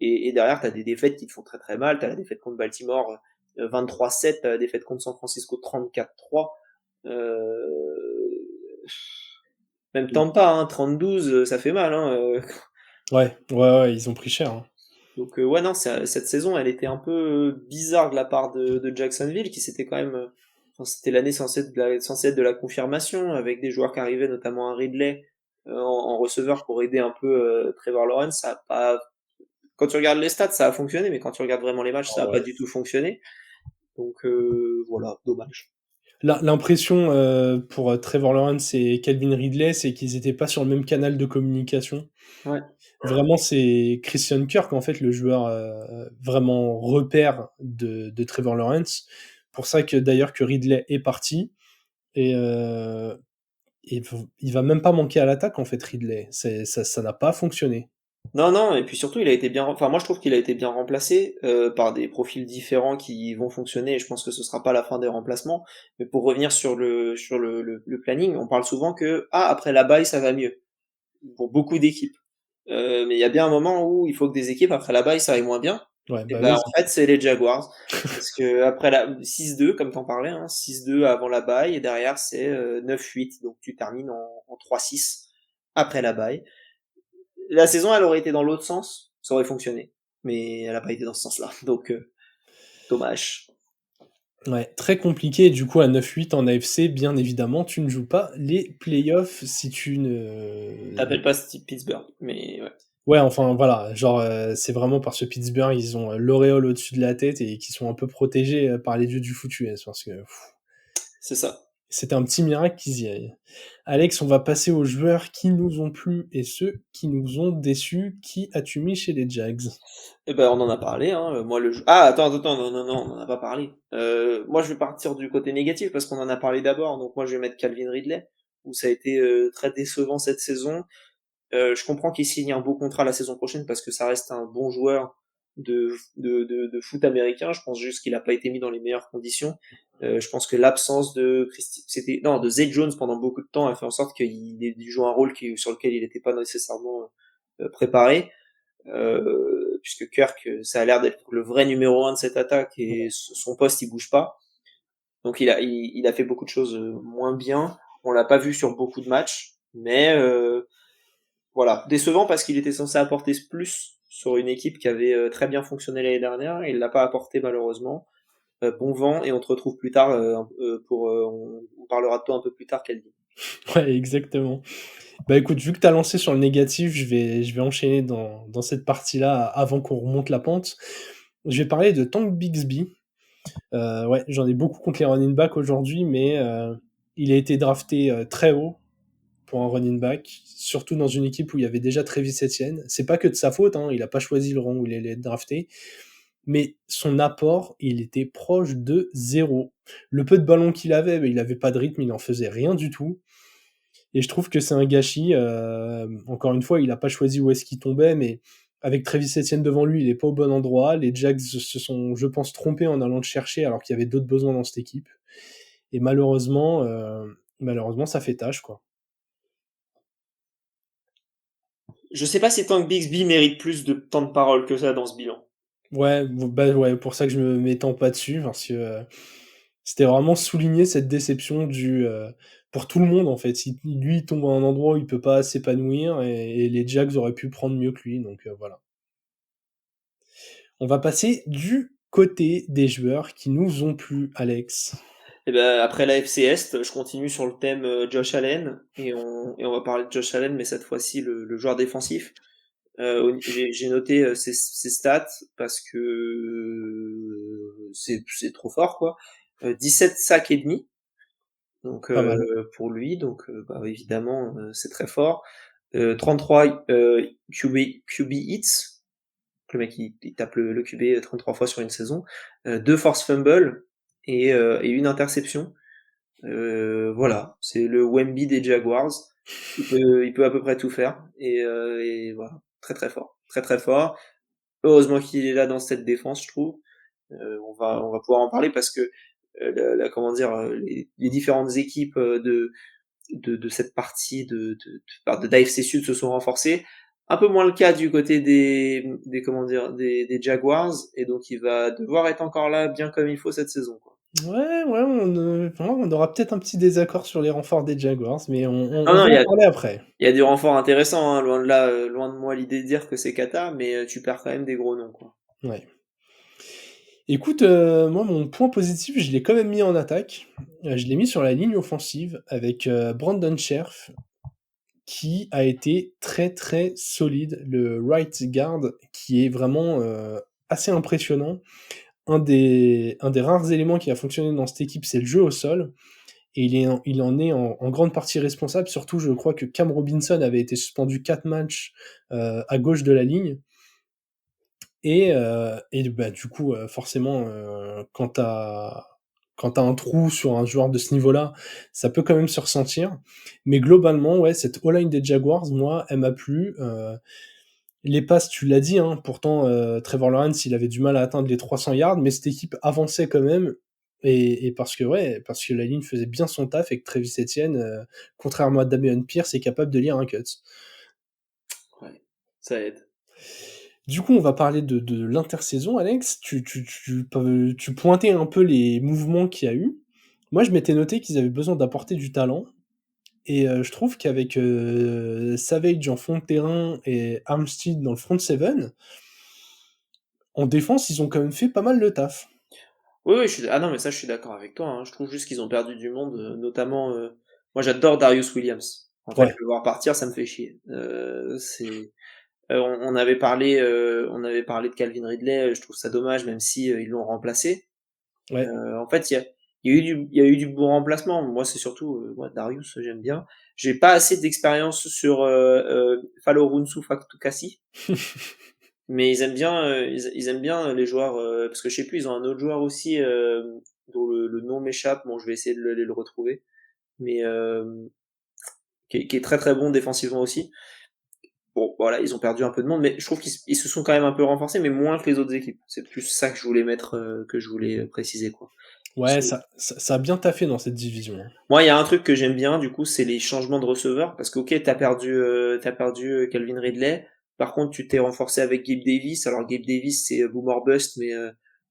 Et derrière, t'as des défaites qui te font très très mal. T'as la défaite contre Baltimore 23-7, t'as la défaite contre San Francisco 34-3. Euh, Même Mm. Tampa, hein, 30-12, ça fait mal. Hein. Ouais, ils ont pris cher. Hein. Donc ouais, non, cette saison, elle était un peu bizarre de la part de Jacksonville, qui s'était quand même... enfin, c'était l'année censée être de la confirmation, avec des joueurs qui arrivaient, notamment un Ridley en receveur pour aider un peu Trevor Lawrence. Ça a pas... Quand tu regardes les stats, ça a fonctionné, mais quand tu regardes vraiment les matchs, ça a pas Ouais. du tout fonctionné. Donc voilà, dommage. L'impression pour Trevor Lawrence et Calvin Ridley, c'est qu'ils n'étaient pas sur le même canal de communication. Ouais. Vraiment, c'est Christian Kirk, en fait, le joueur vraiment repère de Trevor Lawrence. Pour ça que d'ailleurs que Ridley est parti. Et, et il va même pas manquer à l'attaque, en fait, Ridley. Ça n'a pas fonctionné. Non, non, et puis surtout, il a été bien. Enfin, moi, je trouve qu'il a été bien remplacé par des profils différents qui vont fonctionner. Et je pense que ce sera pas la fin des remplacements. Mais pour revenir sur le planning, on parle souvent que après la bye, ça va mieux pour beaucoup d'équipes. Mais il y a bien un moment où il faut que des équipes après la bye, ça aille moins bien. Ouais, Et bah ben oui. en fait, c'est les Jaguars parce que après la 6-2, comme t'en parlais, hein, 6-2 avant la bye et derrière c'est 9-8, donc tu termines en 3-6 après la bye. La saison, elle aurait été dans l'autre sens, ça aurait fonctionné. Mais elle n'a pas été dans ce sens-là. Donc, dommage. Ouais, très compliqué. Du coup, à 9-8 en AFC, bien évidemment, tu ne joues pas les playoffs si tu ne... T'appelles pas Steve Pittsburgh, mais ouais. Ouais, enfin voilà, genre c'est vraiment parce que Pittsburgh, ils ont l'auréole au-dessus de la tête et qu'ils sont un peu protégés par les dieux du foot US parce que C'est ça. c'était un petit miracle qu'ils y aillent. Alex, on va passer aux joueurs qui nous ont plu et ceux qui nous ont déçus. Qui as-tu mis chez les Jags? Eh ben, on en a parlé, hein. Moi, Ah, attends, non, non, non, on en a pas parlé. Moi, je vais partir du côté négatif parce qu'on en a parlé d'abord. Donc, moi, je vais mettre Calvin Ridley, où ça a été très décevant cette saison. Je comprends qu'il signe un beau contrat la saison prochaine parce que ça reste un bon joueur de foot américain. Je pense juste qu'il n'a pas été mis dans les meilleures conditions. Je pense que l'absence de Zay Jones pendant beaucoup de temps a fait en sorte qu'il ait dû jouer un rôle sur lequel il n'était pas nécessairement préparé. Puisque Kirk, ça a l'air d'être le vrai numéro 1 de cette attaque et son poste il bouge pas. Donc il a fait beaucoup de choses moins bien. On l'a pas vu sur beaucoup de matchs, mais voilà, décevant parce qu'il était censé apporter plus sur une équipe qui avait très bien fonctionné l'année dernière. Et il l'a pas apporté malheureusement. Bon vent et on te retrouve plus tard on parlera de toi un peu plus tard, Calvin. Ouais, exactement. Bah écoute, vu que tu as lancé sur le négatif, je vais enchaîner dans cette partie-là avant qu'on remonte la pente. Je vais parler de Tank Bigsby. Ouais, j'en ai beaucoup contre les running back aujourd'hui, mais il a été drafté très haut pour un running back, surtout dans une équipe où il y avait déjà Travis Etienne. C'est pas que de sa faute, hein, il a pas choisi le rang où il allait être drafté, mais son apport, il était proche de zéro. Le peu de ballons qu'il avait, il avait pas de rythme, il n'en faisait rien du tout. Et je trouve que c'est un gâchis. Encore une fois, il a pas choisi où est-ce qu'il tombait, mais avec Travis Etienne devant lui, il est pas au bon endroit. Les Jags se sont, je pense, trompés en allant le chercher alors qu'il y avait d'autres besoins dans cette équipe. Et malheureusement, ça fait tâche, quoi. Je sais pas si Tank Bixby mérite plus de temps de parole que ça dans ce bilan. Ouais, bah ouais, pour ça que je me m'étends pas dessus, parce que c'était vraiment souligner cette déception pour tout le monde en fait. Lui, il tombe à un endroit où il peut pas s'épanouir et les Jags auraient pu prendre mieux que lui, donc voilà. On va passer du côté des joueurs qui nous ont plu, Alex. Et ben après la FC Est, je continue sur le thème Josh Allen et on va parler de Josh Allen, mais cette fois-ci le joueur défensif. J'ai noté ses stats parce que c'est trop fort quoi. 17 sacs et demi donc Pas mal. pour lui donc bah, évidemment c'est très fort. 33 QB hits. Le mec il tape le QB 33 fois sur une saison. 2 force fumble et une interception. Voilà, c'est le Wemby des Jaguars. Il peut à peu près tout faire et voilà, très très fort, très très fort. Heureusement qu'il est là dans cette défense, je trouve. On va pouvoir en parler parce que comment dire, les différentes équipes de cette partie d'AFC Sud se sont renforcées. Un peu moins le cas du côté des comment dire des Jaguars et donc il va devoir être encore là bien comme il faut cette saison, quoi. Ouais, on aura peut-être un petit désaccord sur les renforts des Jaguars, mais Non, on non, va en parler après. il y a du renfort intéressant, hein, loin de là, loin de moi l'idée de dire que c'est cata, mais tu perds quand même des gros noms, quoi. Ouais. Écoute, moi, mon point positif, je l'ai quand même mis en attaque. Je l'ai mis sur la ligne offensive avec Brandon Scherf, qui a été très très solide, le right guard, qui est vraiment assez impressionnant. Un des rares éléments qui a fonctionné dans cette équipe, c'est le jeu au sol. Et il en est en grande partie responsable. Surtout, je crois que Cam Robinson avait été suspendu 4 matchs à gauche de la ligne. Et bah, du coup, forcément, quand t'as un trou sur un joueur de ce niveau-là, ça peut quand même se ressentir. Mais globalement, ouais, cette O-line des Jaguars, moi, elle m'a plu. Les passes, tu l'as dit, hein, pourtant, Trevor Lawrence, il avait du mal à atteindre les 300 yards, mais cette équipe avançait quand même. Et parce que la ligne faisait bien son taf et que Travis Etienne, contrairement à Dameon Pierce, est capable de lire un cut. Ouais, ça aide. Du coup, on va parler de l'intersaison, Alex. Tu pointais un peu les mouvements qu'il y a eu. Moi, je m'étais noté qu'ils avaient besoin d'apporter du talent. Et je trouve qu'avec Savage en fond de terrain et Armstead dans le front seven, en défense, ils ont quand même fait pas mal le taf. Oui, oui, ah non, mais ça, je suis d'accord avec toi, hein. Je trouve juste qu'ils ont perdu du monde, notamment, moi, j'adore Darius Williams. En fait, Ouais, le voir partir, ça me fait chier. On avait parlé de Calvin Ridley. Je trouve ça dommage, même si ils l'ont remplacé. ouais. En fait, il y a eu du bon remplacement. Moi, c'est surtout, moi, Darius, j'aime bien. J'ai pas assez d'expérience sur Falorunsu Fatukasi, mais ils aiment bien les joueurs, parce que je sais plus, ils ont un autre joueur aussi dont le nom m'échappe. Bon, je vais essayer de le retrouver, mais qui est très très bon défensivement aussi. bon, voilà, ils ont perdu un peu de monde, mais je trouve qu'ils se sont quand même un peu renforcés, mais moins que les autres équipes. C'est plus ça que je voulais que je voulais préciser, quoi. Ouais, ça a bien taffé dans cette division, hein. Moi, il y a un truc que j'aime bien, du coup, c'est les changements de receveurs, parce que, ok, t'as perdu Calvin Ridley. Par contre, tu t'es renforcé avec Gabe Davis. Alors, Gabe Davis, c'est boom or bust, mais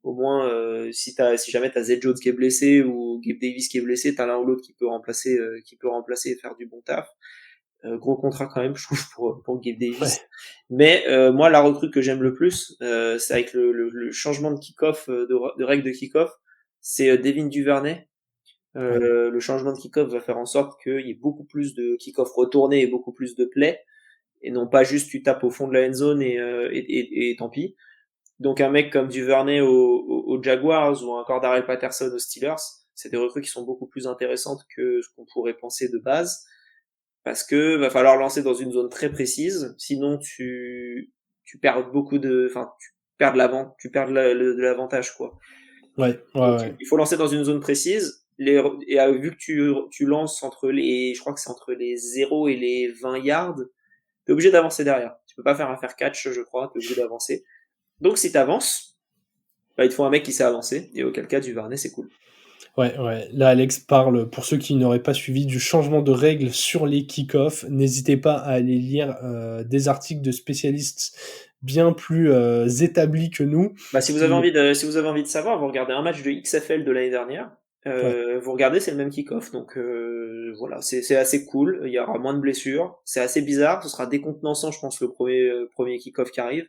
au moins, si jamais t'as Zay Jones qui est blessé ou Gabe Davis qui est blessé, t'as l'un ou l'autre qui peut remplacer et faire du bon taf. Gros contrat quand même, je trouve, pour Gabe Davis. Ouais. Mais moi, la recrue que j'aime le plus, c'est avec le changement de kick-off, de règle de kick-off, c'est Devin Duvernay. Ouais. Le changement de kick-off va faire en sorte qu'il y ait beaucoup plus de kick-off retournés et beaucoup plus de plays, et non pas juste tu tapes au fond de la end zone et tant pis. Donc un mec comme Duvernay aux Jaguars ou encore Darrell Patterson aux Steelers, c'est des recrues qui sont beaucoup plus intéressantes que ce qu'on pourrait penser de base, parce que va falloir lancer dans une zone très précise, sinon tu perds tu perds de l'avantage, quoi. Ouais, ouais, Donc, ouais. il faut lancer dans une zone précise. Vu que tu lances je crois que c'est entre les 0 et les 20 yards, t'es obligé d'avancer derrière. Tu peux pas faire un fair catch, je crois, t'es obligé d'avancer. Donc, si t'avances, bah, il te faut un mec qui sait avancer, et auquel cas, Duvernay, c'est cool. Ouais, ouais. Là, Alex parle, pour ceux qui n'auraient pas suivi, du changement de règles sur les kick-offs. N'hésitez pas à aller lire des articles de spécialistes bien plus établis que nous. Bah, Qui... si vous avez envie de savoir, vous regardez un match de XFL de l'année dernière. Ouais, Vous regardez, c'est le même kick-off, donc voilà, c'est assez cool. Il y aura moins de blessures, c'est assez bizarre. Ce sera décontenançant, je pense, le premier kick-off qui arrive.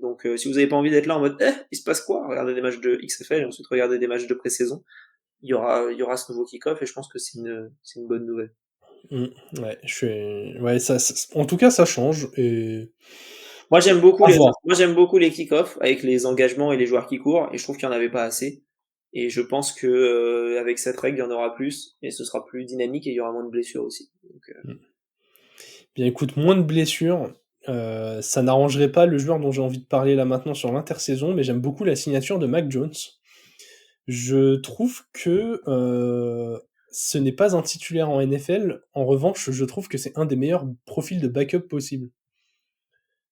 Donc si vous n'avez pas envie d'être là en mode il se passe quoi? Regardez des matchs de XFL et ensuite regardez des matchs de pré-saison. Il y aura ce nouveau kick-off et je pense que c'est une bonne nouvelle. mm, ouais, ouais, en tout cas, ça change. Et à voir. Moi j'aime beaucoup les kick-offs avec les engagements et les joueurs qui courent et je trouve qu'il n'y en avait pas assez. Et je pense que avec cette règle, il y en aura plus et ce sera plus dynamique et il y aura moins de blessures aussi. Donc, Mm. Bien, écoute, moins de blessures. Ça n'arrangerait pas le joueur dont j'ai envie de parler là maintenant sur l'intersaison, mais j'aime beaucoup la signature de Mac Jones. Je trouve que ce n'est pas un titulaire en NFL. En revanche, je trouve que c'est un des meilleurs profils de backup possible.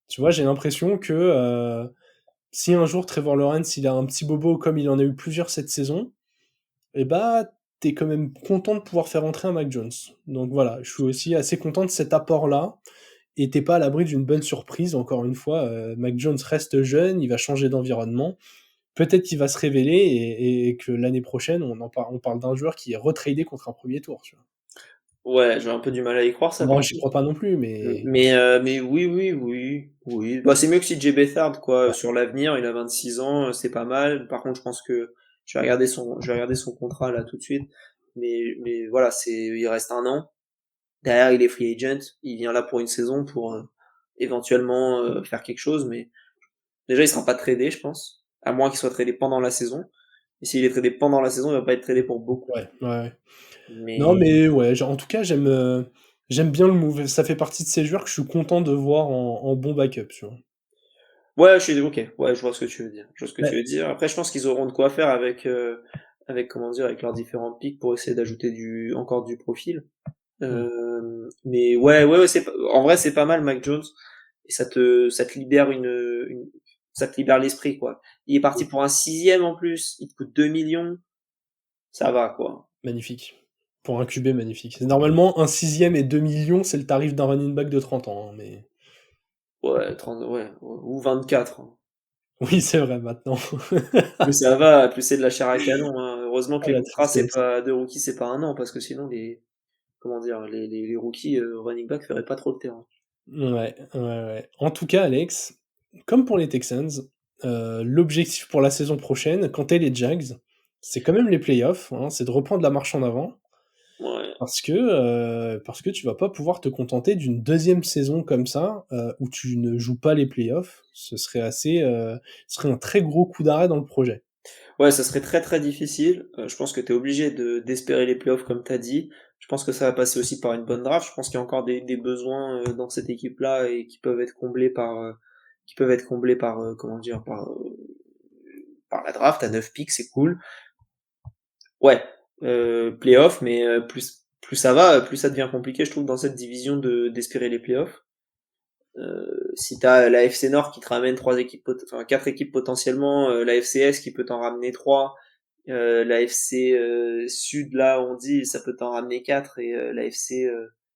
Tu vois, j'ai l'impression que si un jour Trevor Lawrence il a un petit bobo comme il en a eu plusieurs cette saison, et bah t'es quand même content de pouvoir faire entrer un Mac Jones. Donc voilà, je suis aussi assez content de cet apport-là. Et t'es pas à l'abri d'une bonne surprise. Encore une fois, Mac Jones reste jeune, il va changer d'environnement. Peut-être qu'il va se révéler et que l'année prochaine, on parle d'un joueur qui est retradé contre un premier tour. Tu vois. ouais, j'ai un peu du mal à y croire ça Bon, par j'y contre. crois pas non plus, mais Mais oui. Bah, c'est mieux que CJ Beathard, quoi. ouais, Sur l'avenir, il a 26 ans, c'est pas mal. Par contre, je pense que je vais regarder son contrat là tout de suite. Mais voilà, il reste un an. Derrière, il est free agent. Il vient là pour une saison pour éventuellement faire quelque chose. Mais déjà, il sera pas tradé, je pense. À moins qu'il soit tradé pendant la saison. Et s'il est tradé pendant la saison, il va pas être tradé pour beaucoup. ouais, ouais. Non, Mais mais ouais, en tout cas, j'aime bien le move. Ça fait partie de ces joueurs que je suis content de voir en bon backup. Tu vois. ouais, ok. Ouais, je vois ce que tu veux dire. Je vois ce que tu Ouais. veux dire. Après, je pense qu'ils auront de quoi faire comment dire, avec leurs différents pics pour essayer d'ajouter encore du profil. Mm. Mais ouais, en vrai, c'est pas mal, Mac Jones. Et ça te libère ça te libère l'esprit, quoi. Il est parti pour un sixième en plus. Il te coûte 2 millions. Ça va, quoi. Magnifique. Pour un QB, magnifique. Normalement, un sixième et 2 millions, c'est le tarif d'un running back de 30 ans. Hein, mais Ouais, 30, ouais, ou 24, hein. oui, c'est vrai maintenant. Plus ça va, plus c'est de la chair à canon, hein. Heureusement que Ah, les la contrats, c'est tristesse. pas, de rookies, c'est pas un an, parce que sinon, comment dire, les rookies running back feraient pas trop le terrain. Ouais, ouais, ouais. En tout cas, Alex, comme pour les Texans, l'objectif pour la saison prochaine, quand t'es les Jags, c'est quand même les playoffs, hein, c'est de reprendre la marche en avant, Ouais. parce que tu vas pas pouvoir te contenter d'une deuxième saison comme ça, où tu ne joues pas les playoffs. Ce serait un très gros coup d'arrêt dans le projet. Ouais, ça serait très très difficile. Je pense que t'es obligé d'espérer les playoffs comme t'as dit. Je pense que ça va passer aussi par une bonne draft. Je pense qu'il y a encore des besoins dans cette équipe-là et qui peuvent être comblés par, comment dire, par la draft à 9 picks, c'est cool. Ouais, playoffs, mais plus ça va, plus ça devient compliqué, je trouve, dans cette division d'espérer les playoffs. Si t'as la FC Nord qui te ramène quatre équipes potentiellement, la FCS qui peut t'en ramener trois, la FC Sud là on dit ça peut t'en ramener quatre et la FC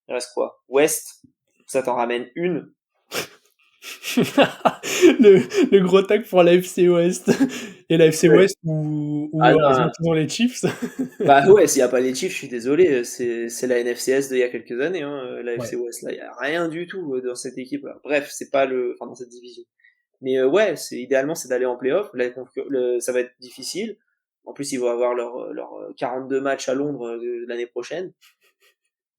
il reste quoi Ouest ça t'en ramène une. le gros tag pour la FC Ouest et la FC Ouais. Ouest où Ah heureusement non, qu'ils ont les Chiefs. bah ouais, s'il y a pas les Chiefs, je suis désolé, c'est la NFCS d'il y a quelques années, hein, la FC Ouais. West. Là, il y a rien du tout dans cette équipe-là. Bref, c'est pas enfin dans cette division. Mais ouais, idéalement c'est d'aller en playoff. Ça va être difficile. En plus, ils vont avoir leur 42 matchs à Londres l'année prochaine.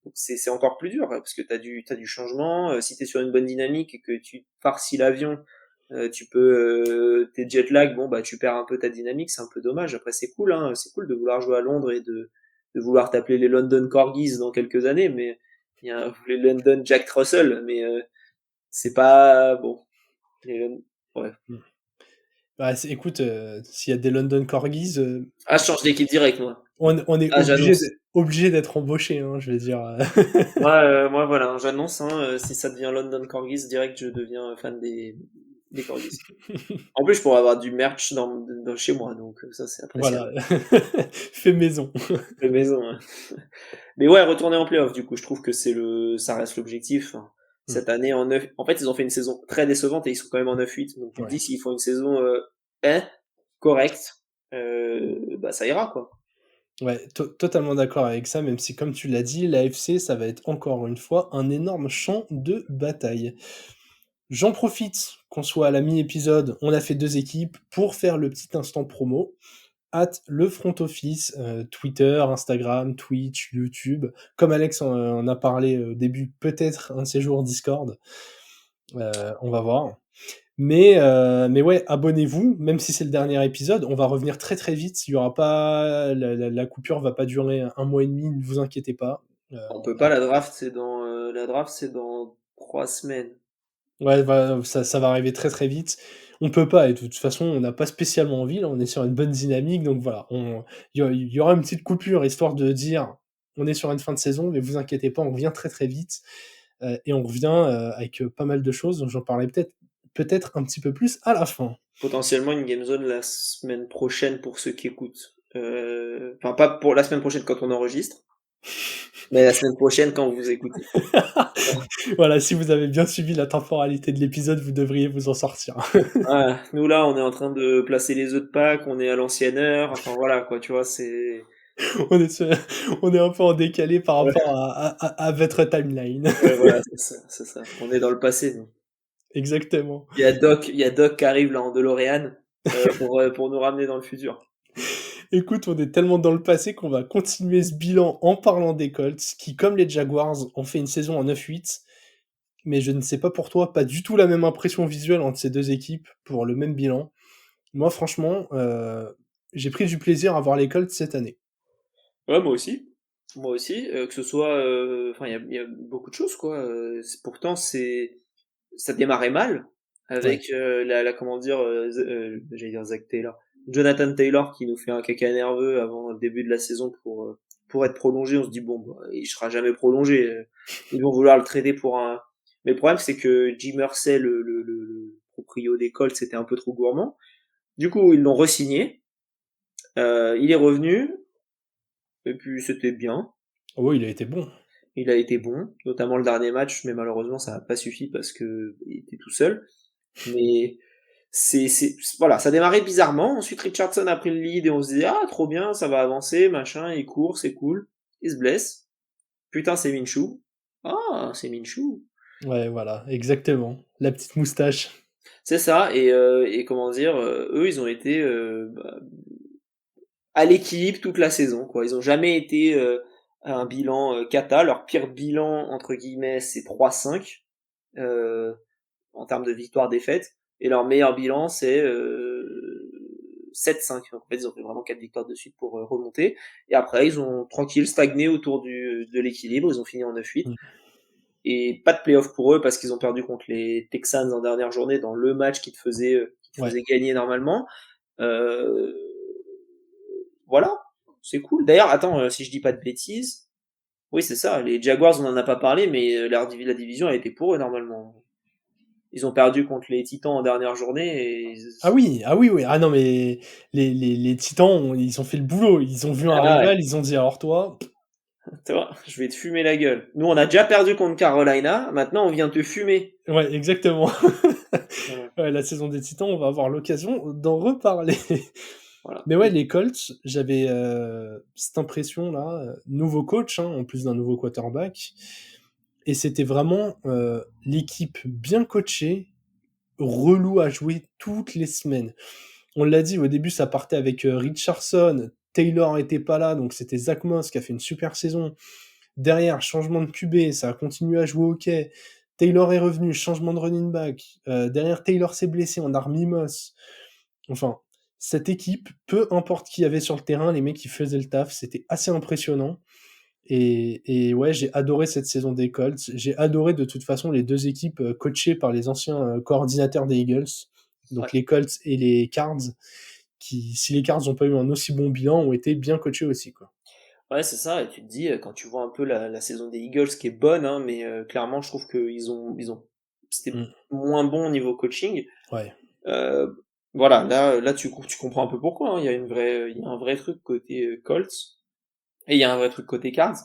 Donc c'est encore plus dur parce que t'as du changement. Si t'es sur une bonne dynamique et que tu farcis l'avion, tu peux tes jet lag, bon bah tu perds un peu ta dynamique, c'est un peu dommage. Après c'est cool, hein, c'est cool de vouloir jouer à Londres et de vouloir t'appeler les London Corgis dans quelques années, mais il y a les London Jack Russell, mais c'est pas bon. Ouais. Bah, écoute, s'il y a des London Corgis, Ah, je change d'équipe direct moi. on est Ah, j'annonce. obligé d'être embauché, hein, je veux dire. Moi voilà, hein, j'annonce, hein, si ça devient London Corgis, direct je deviens fan des Corgis. En plus, je pourrais avoir du merch chez moi, donc ça c'est Voilà, appréciable. fait maison. Fait maison, hein. Mais ouais, retourner en playoff, du coup, je trouve que ça reste l'objectif. Enfin, Mmh, cette année en 9, en fait, ils ont fait une saison très décevante et ils sont quand même en 9-8. Donc tu te ouais. dis s'ils font une saison hein, correcte, bah ça ira quoi. Ouais, totalement d'accord avec ça, même si comme tu l'as dit, l'AFC, ça va être encore une fois un énorme champ de bataille. J'en profite qu'on soit à la mi-épisode, on a fait 2 équipes, pour faire le petit instant promo. Le front office, Twitter, Instagram, Twitch, YouTube. Comme Alex en a parlé au début, peut-être un de ces jours Discord. On va voir. Mais ouais, abonnez-vous, même si c'est le dernier épisode, on va revenir très très vite. Il y aura pas la coupure va pas durer un mois et demi, ne vous inquiétez pas. On On peut pas, la draft c'est dans 3 semaines. Ouais, bah, ça va arriver très très vite. On peut pas, et de toute façon, on n'a pas spécialement envie. Là, on est sur une bonne dynamique, donc voilà. Il y aura une petite coupure histoire de dire, on est sur une fin de saison, mais vous inquiétez pas, on revient très très vite. Et on revient avec pas mal de choses, donc j'en parlerai peut-être un petit peu plus à la fin. Potentiellement une game zone la semaine prochaine pour ceux qui écoutent. Enfin, pas pour la semaine prochaine quand on enregistre, mais la semaine prochaine quand vous écoutez. Voilà, si vous avez bien suivi la temporalité de l'épisode, vous devriez vous en sortir. Ah, nous là, on est en train de placer les œufs de Pâques, on est à l'ancienne heure, enfin voilà quoi, tu vois, c'est. on, est sur- on est un peu en décalé par Ouais, rapport à votre timeline. ouais, voilà, c'est ça, c'est ça. On est dans le passé, nous. Exactement. Il y a Doc qui arrive là en DeLorean pour nous ramener dans le futur. Écoute, on est tellement dans le passé qu'on va continuer ce bilan en parlant des Colts, qui, comme les Jaguars, ont fait une saison en 9-8. Mais je ne sais pas pour toi, pas du tout la même impression visuelle entre ces deux équipes pour le même bilan. Moi, franchement, j'ai pris du plaisir à voir les Colts cette année. Ouais, moi aussi. Moi aussi, que ce soit, enfin, il y a beaucoup de choses quoi. Pourtant, ça démarrait mal Ouais. avec comment dire, j'allais dire Zach Taylor, Jonathan Taylor qui nous fait un caca nerveux avant le début de la saison pour être prolongé. On se dit bon, bah, il sera jamais prolongé. Ils vont vouloir le trader pour un. Mais le problème c'est que Jim Irsay, le proprio des Colts, c'était un peu trop gourmand. Du coup, ils l'ont re-signé. Il est revenu et puis c'était bien. Oh, il a été bon. Il a été bon, notamment le dernier match, mais malheureusement ça n'a pas suffi parce que il était tout seul. Mais voilà, ça démarrait bizarrement. Ensuite Richardson a pris le lead et on se disait ah trop bien, ça va avancer, machin, il court, c'est cool. Il se blesse. Putain c'est Minshew. Ah c'est Minshew. Ouais, voilà, exactement. La petite moustache. C'est ça et comment dire, eux ils ont été à l'équilibre toute la saison quoi. Ils ont jamais été à un bilan cata. Leur pire bilan entre guillemets c'est 3-5. Euh, en termes de victoire-défaite. Et leur meilleur bilan, c'est 7-5. Donc, en fait, ils ont fait vraiment 4 victoires de suite pour remonter. Et après, ils ont tranquille stagné autour de l'équilibre. Ils ont fini en 9-8. Mm. Et pas de playoff pour eux parce qu'ils ont perdu contre les Texans en dernière journée dans le match qui te Ouais. faisait gagner normalement. Euh, voilà, c'est cool. D'ailleurs, attends, si je dis pas de bêtises, oui, c'est ça. Les Jaguars, on en a pas parlé, mais la division a été pour eux normalement. ils ont perdu contre les Titans en dernière journée et Ah oui, ah oui, oui. Ah non, mais les Titans, ils ont fait le boulot. Ils ont vu un ah ouais, rival, ils ont dit alors toi. tu vois, je vais te fumer la gueule. Nous, on a déjà perdu contre Carolina, maintenant on vient te fumer. Ouais, exactement. Voilà. Ouais, la saison des Titans, on va avoir l'occasion d'en reparler. Voilà. Mais ouais, les Colts, j'avais cette impression-là, nouveau coach, hein, en plus d'un nouveau quarterback, et c'était vraiment l'équipe bien coachée, relou à jouer toutes les semaines. On l'a dit, au début, ça partait avec Richardson, Taylor était pas là, donc c'était Zach Moss qui a fait une super saison. Derrière, changement de QB, ça a continué à jouer au hockey. Taylor est revenu, changement de running back. Derrière, Taylor s'est blessé, on a remis Moss. Enfin, cette équipe, peu importe qui y avait sur le terrain, les mecs qui faisaient le taf, c'était assez impressionnant. Et ouais, j'ai adoré cette saison des Colts. J'ai adoré de toute façon les deux équipes coachées par les anciens coordinateurs des Eagles, Ouais. donc les Colts et les Cards, qui, si les Cards n'ont pas eu un aussi bon bilan, ont été bien coachés aussi, quoi. Ouais, c'est ça, et tu te dis, quand tu vois un peu la saison des Eagles, qui est bonne, hein, mais clairement, je trouve c'était Mm. moins bon au niveau coaching. Ouais, Euh, voilà, là tu comprends un peu pourquoi, hein. Il y a un vrai truc côté Colts, et il y a un vrai truc côté Cards,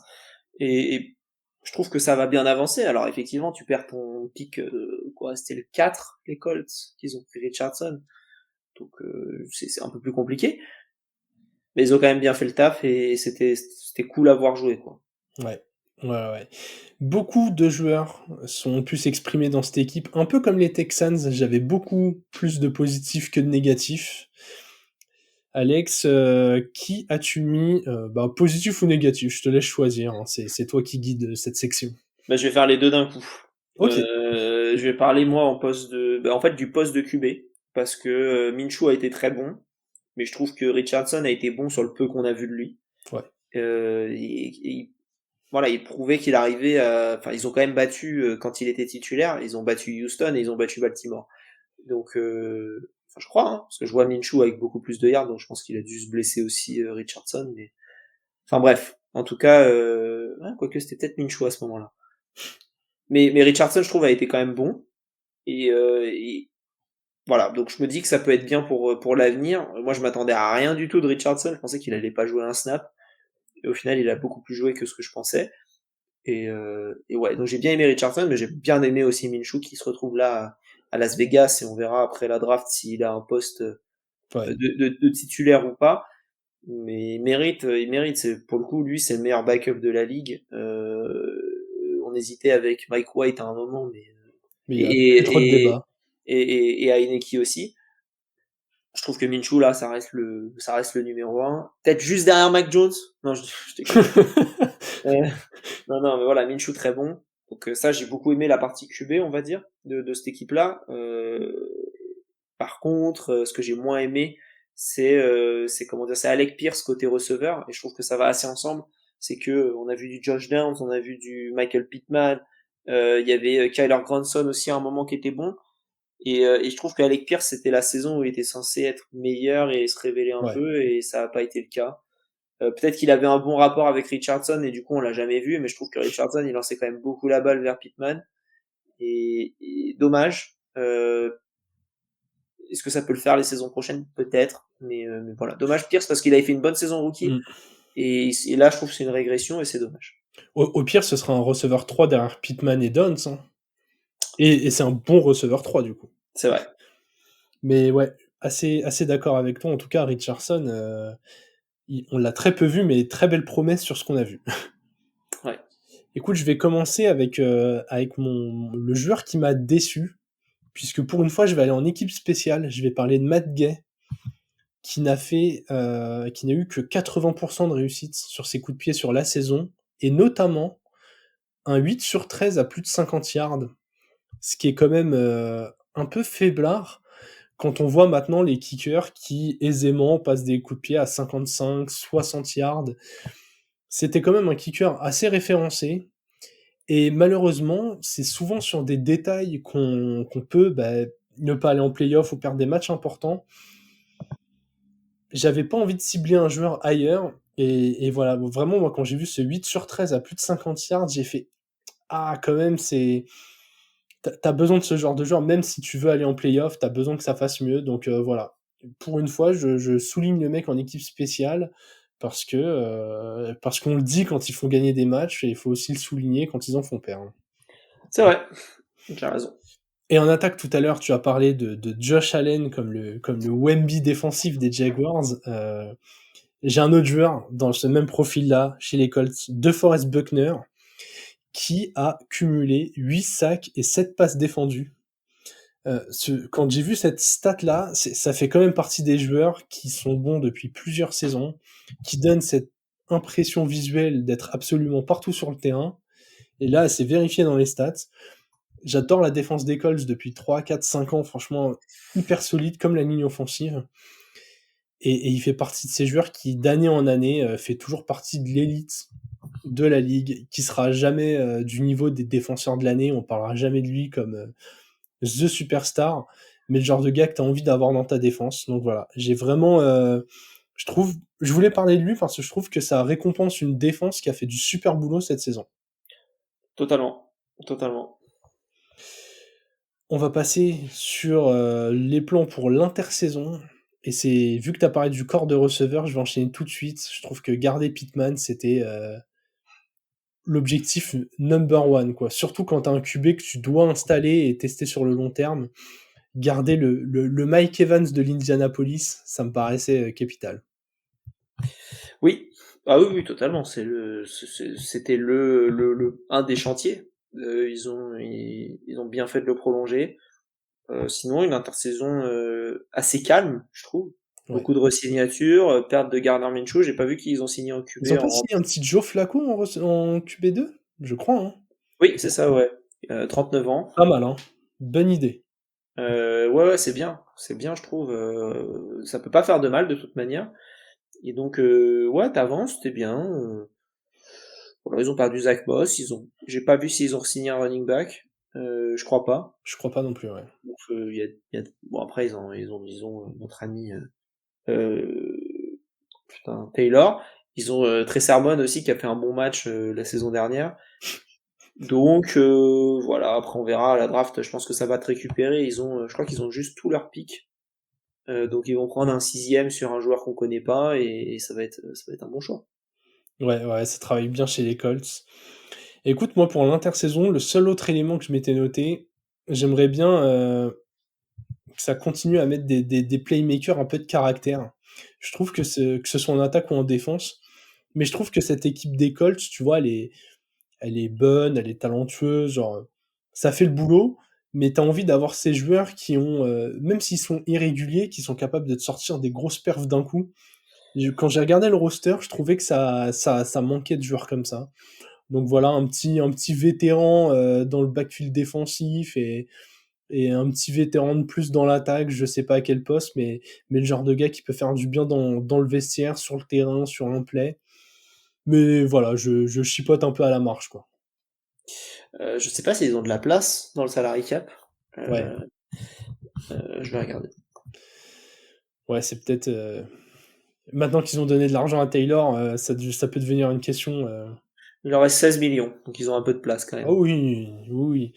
et je trouve que ça va bien avancer. Alors effectivement, tu perds ton pick, quoi, c'était le 4 les Colts, qu'ils ont pris Richardson, donc c'est un peu plus compliqué. Mais ils ont quand même bien fait le taf et c'était cool à voir jouer, quoi. ouais, ouais, ouais. Beaucoup de joueurs sont pu s'exprimer dans cette équipe, un peu comme les Texans, j'avais beaucoup plus de positifs que de négatifs. Alex, qui as-tu mis, bah, positif ou négatif? Je te laisse choisir, hein, c'est toi qui guide cette section. Bah, je vais faire les deux d'un coup. OK. Je vais parler moi en fait du poste de QB parce que Minshew a été très bon, mais je trouve que Richardson a été bon sur le peu qu'on a vu de lui. Ouais, Voilà, il prouvait qu'il arrivait enfin, ils ont quand même battu quand il était titulaire, ils ont battu Houston et ils ont battu Baltimore. Donc, enfin, je crois, hein, parce que je vois Minshew avec beaucoup plus de yards, donc je pense qu'il a dû se blesser aussi Richardson. Mais enfin bref, en tout cas, ouais, quoique c'était peut-être Minshew à ce moment-là. Mais Richardson, je trouve, a été quand même bon. Et voilà, donc je me dis que ça peut être bien pour l'avenir. Moi, je m'attendais à rien du tout de Richardson. Je pensais qu'il allait pas jouer un snap. Et au final, il a beaucoup plus joué que ce que je pensais. Et ouais, donc j'ai bien aimé Richardson, mais j'ai bien aimé aussi Minshew qui se retrouve là à Las Vegas. Et on verra après la draft s'il a un poste ouais. de titulaire ou pas. Mais il mérite. C'est, pour le coup, lui, c'est le meilleur backup de la ligue. On hésitait avec Mike White à un moment, mais Mais il y a plus trop de et, et, débats. et Heineke aussi. Je trouve que Minshew là, ça reste le numéro un. Peut-être juste derrière Mac Jones. Non, je déconne. Euh, non, non, mais voilà, Minshew très bon. Donc ça, j'ai beaucoup aimé la partie QB, on va dire, de cette équipe-là. Par contre, ce que j'ai moins aimé, c'est comment dire, c'est Alec Pierce côté receveur, et je trouve que ça va assez ensemble. C'est que on a vu du Josh Downs, on a vu du Michael Pittman, il y avait Kyler Granson aussi à un moment qui était bon. Et je trouve qu'Alec Pierce, c'était la saison où il était censé être meilleur et se révéler un Ouais. peu, et ça n'a pas été le cas. Peut-être qu'il avait un bon rapport avec Richardson, et du coup on l'a jamais vu, mais je trouve que Richardson, il lançait quand même beaucoup la balle vers Pittman. Et dommage. Est-ce que ça peut le faire les saisons prochaines? Peut-être. Mais voilà. Dommage Pierce parce qu'il avait fait une bonne saison rookie. Mm. Et là, je trouve que c'est une régression et c'est dommage. Au pire, ce sera un receveur 3 derrière Pittman et Downs, hein. Et c'est un bon receveur 3 du coup. C'est vrai. Mais ouais, assez d'accord avec toi. En tout cas, Richardson, on l'a très peu vu, mais très belle promesse sur ce qu'on a vu. Ouais. Écoute, je vais commencer avec le joueur qui m'a déçu, puisque pour une fois, je vais aller en équipe spéciale. Je vais parler de Matt Gay, qui n'a eu que 80% de réussite sur ses coups de pied sur la saison, et notamment un 8 sur 13 à plus de 50 yards, ce qui est quand même un peu faiblard quand on voit maintenant les kickers qui aisément passent des coups de pied à 55, 60 yards. C'était quand même un kicker assez référencé. Et malheureusement, c'est souvent sur des détails qu'on peut ne pas aller en playoff ou perdre des matchs importants. J'avais pas envie de cibler un joueur ailleurs. Et voilà, vraiment, moi, quand j'ai vu ce 8 sur 13 à plus de 50 yards, j'ai fait ah, quand même, tu besoin de ce genre de joueur, même si tu veux aller en playoff, tu as besoin que ça fasse mieux. Donc voilà. Pour une fois, je souligne le mec en équipe spéciale parce qu'on le dit quand ils font gagner des matchs et il faut aussi le souligner quand ils en font perdre. C'est vrai, tu as raison. Et en attaque, tout à l'heure, tu as parlé de Josh Allen comme le Wemby défensif des Jaguars. J'ai un autre joueur dans ce même profil-là, chez les Colts, DeForest Buckner, qui a cumulé 8 sacs et 7 passes défendues. Quand j'ai vu cette stat-là, ça fait quand même partie des joueurs qui sont bons depuis plusieurs saisons, qui donnent cette impression visuelle d'être absolument partout sur le terrain. Et là, c'est vérifié dans les stats. J'adore la défense des Colts depuis 3, 4, 5 ans, franchement, hyper solide, comme la ligne offensive. Et il fait partie de ces joueurs qui, d'année en année, fait toujours partie de l'élite de la ligue, qui sera jamais du niveau des défenseurs de l'année. On parlera jamais de lui comme the superstar, mais le genre de gars que tu as envie d'avoir dans ta défense. Donc voilà, j'ai vraiment, je voulais parler de lui parce que je trouve que ça récompense une défense qui a fait du super boulot cette saison. Totalement, totalement. On va passer sur les plans pour l'intersaison. Et c'est vu que tu as parlé du corps de receveur, je vais enchaîner tout de suite. Je trouve que garder Pittman, c'était l'objectif number one, quoi. Surtout quand tu as un QB que tu dois installer et tester sur le long terme. Garder le Mike Evans de l'Indianapolis, ça me paraissait capital. Oui, ah oui, oui, totalement. C'était un des chantiers. Ils ont bien fait de le prolonger. Sinon, une intersaison assez calme, je trouve. Ouais. Beaucoup de re-signatures, perte de Gardner Minshew. J'ai pas vu qu'ils ont signé en Ils QB ont pas signé un petit Joe Flacco en QB2? Je crois, hein. Oui, c'est ça, ouais. 39 ans. Pas mal, hein. Bonne idée. Ouais, ouais, c'est bien, je trouve. Ça peut pas faire de mal de toute manière. Et donc, ouais, t'avances, t'es bien. Voilà, ils ont perdu Zach Moss. J'ai pas vu s'ils ont signé un running back. Je crois pas. Je crois pas non plus, ouais. Donc, bon, après, ils ont notre ami, putain, Taylor. Ils ont Trey Sermon aussi qui a fait un bon match la saison dernière. Donc voilà, après on verra à la draft, je pense que ça va te récupérer. Je crois qu'ils ont juste tout leur pick. Donc ils vont prendre un sixième sur un joueur qu'on connaît pas et ça va être un bon choix. Ouais, ouais, ça travaille bien chez les Colts. Écoute, moi, pour l'intersaison, le seul autre élément que je m'étais noté, j'aimerais bien que ça continue à mettre des playmakers un peu de caractère. Je trouve que ce soit en attaque ou en défense, mais je trouve que cette équipe des Colts, tu vois, elle est bonne, elle est talentueuse, genre, ça fait le boulot, mais tu as envie d'avoir ces joueurs qui ont, même s'ils sont irréguliers, qui sont capables de te sortir des grosses perfs d'un coup. Quand j'ai regardé le roster, je trouvais que ça manquait de joueurs comme ça. Donc voilà, un petit vétéran dans le backfield défensif et un petit vétéran de plus dans l'attaque, je sais pas à quel poste, mais le genre de gars qui peut faire du bien dans le vestiaire, sur le terrain, sur un play. Mais voilà, je chipote un peu à la marche, quoi. Je sais pas s'ils ont de la place dans le salary cap. Ouais, Euh, je vais regarder. ouais, c'est peut-être. Maintenant qu'ils ont donné de l'argent à Taylor, ça peut devenir une question. Il leur reste 16 millions, donc ils ont un peu de place quand Oh même. oui, oui, oui.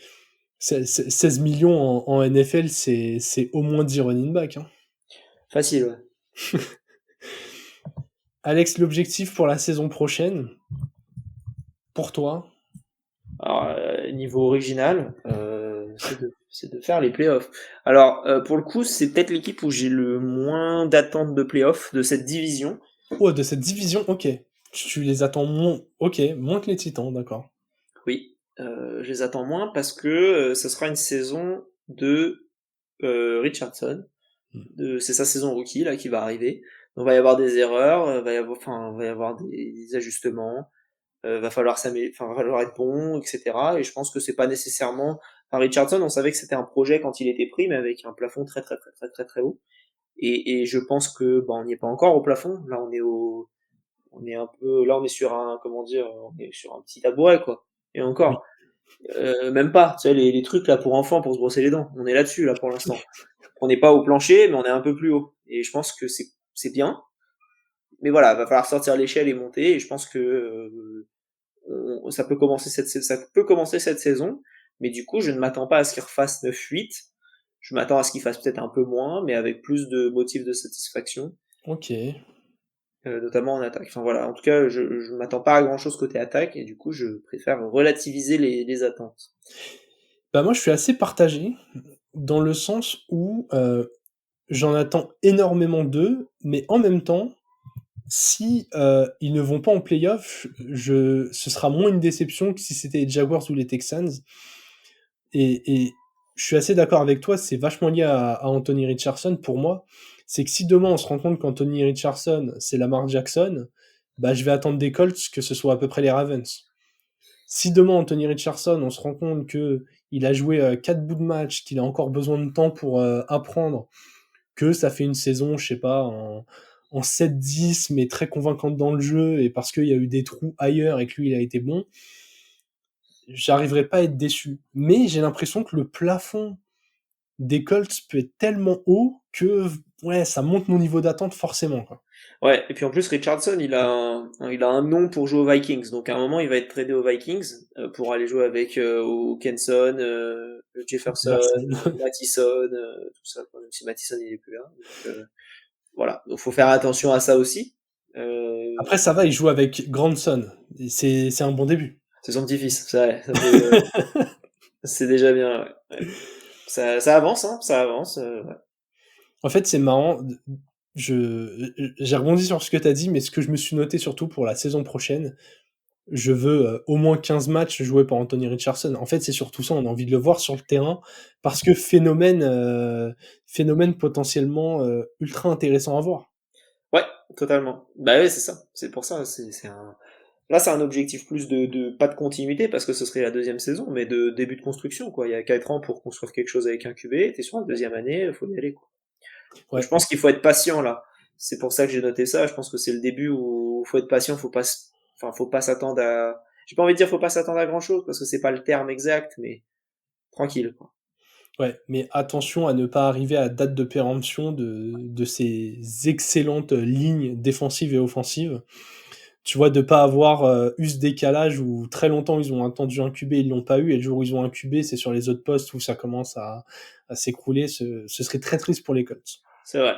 16 millions en NFL, c'est au moins 10 running back, hein. Facile, ouais. Alex, l'objectif pour la saison prochaine, pour toi? Alors, niveau original, c'est de faire les playoffs. Alors, pour le coup, c'est peut-être l'équipe où j'ai le moins d'attentes de playoffs de cette division. Oh, de cette division, ok. Tu les attends moins. Ok, moins que les Titans, d'accord. Oui, je les attends moins parce que ce sera une saison de Richardson. C'est sa saison rookie là qui va arriver. Donc il va y avoir des erreurs, va y avoir des ajustements, va falloir être bon, etc. Et je pense que c'est pas nécessairement. Enfin, Richardson, on savait que c'était un projet quand il était pris, mais avec un plafond très très très très très très haut. Et je pense que on n'y est pas encore au plafond. Là, on est un peu, là on est sur un, comment dire, on est sur un petit tabouret quoi. Et Oui. encore. Même pas, tu sais, les trucs là pour enfants pour se brosser les dents. On est là-dessus là pour l'instant. On n'est pas au plancher, mais on est un peu plus haut. Et je pense que c'est bien. Mais voilà, va falloir sortir l'échelle et monter. Et je pense que ça peut commencer cette saison. Mais du coup, je ne m'attends pas à ce qu'il refasse 9-8. Je m'attends à ce qu'il fasse peut-être un peu moins, mais avec plus de motifs de satisfaction, Ok. notamment en attaque. Enfin voilà, en tout cas, je m'attends pas à grand-chose côté attaque, et du coup, je préfère relativiser les attentes. Bah moi, je suis assez partagé dans le sens où j'en attends énormément d'eux, mais en même temps, si ils ne vont pas en playoff, ce sera moins une déception que si c'était les Jaguars ou les Texans. Et je suis assez d'accord avec toi, c'est vachement lié à Anthony Richardson pour moi. C'est que si demain on se rend compte qu'Anthony Richardson, c'est Lamar Jackson, bah je vais attendre des Colts que ce soit à peu près les Ravens. Si demain Anthony Richardson, on se rend compte que il a joué 4 bouts de match, qu'il a encore besoin de temps pour apprendre, que ça fait une saison, je sais pas, en 7-10, mais très convaincante dans le jeu, et parce qu'il y a eu des trous ailleurs et que lui il a été bon, j'arriverai pas à être déçu. Mais j'ai l'impression que le plafond des Colts peut être tellement haut que ouais, ça monte mon niveau d'attente forcément, quoi. Ouais, et puis en plus, Richardson, il a un nom pour jouer aux Vikings, donc à un moment, il va être tradé aux Vikings pour aller jouer avec Hawkinson, Jefferson, Personne. Mattison, tout ça, quoi, même si Mattison il est plus là. Donc, voilà, donc faut faire attention à ça aussi. Après, ça va, il joue avec Grandson. C'est un bon début. C'est son petit-fils, c'est déjà bien. Ouais. Ouais. Ça avance, hein, ça avance. Ouais. En fait, c'est marrant. J'ai rebondi sur ce que tu as dit, mais ce que je me suis noté surtout pour la saison prochaine, je veux au moins 15 matchs joués par Anthony Richardson. En fait, c'est surtout ça, on a envie de le voir sur le terrain, parce que phénomène potentiellement ultra intéressant à voir. Ouais, totalement. Bah ouais, c'est ça. C'est pour ça. Là, c'est un objectif plus pas de continuité parce que ce serait la deuxième saison, mais de début de construction, quoi. Il y a 4 ans pour construire quelque chose avec un QB, t'es sur la deuxième année, il faut y aller, quoi. Je Ouais, pense qu'il faut être patient, là. C'est pour ça que j'ai noté ça. Je pense que c'est le début où il faut être patient, enfin, faut pas s'attendre à, j'ai pas envie de dire faut pas s'attendre à grand chose parce que c'est pas le terme exact, mais tranquille, quoi. ouais, mais attention à ne pas arriver à date de péremption de ces excellentes lignes défensives et offensives. Tu vois, de pas avoir eu ce décalage où très longtemps ils ont attendu un QB, ils l'ont pas eu, et le jour où ils ont un QB, c'est sur les autres postes où ça commence à s'écrouler. Ce serait très triste pour les Colts. C'est vrai.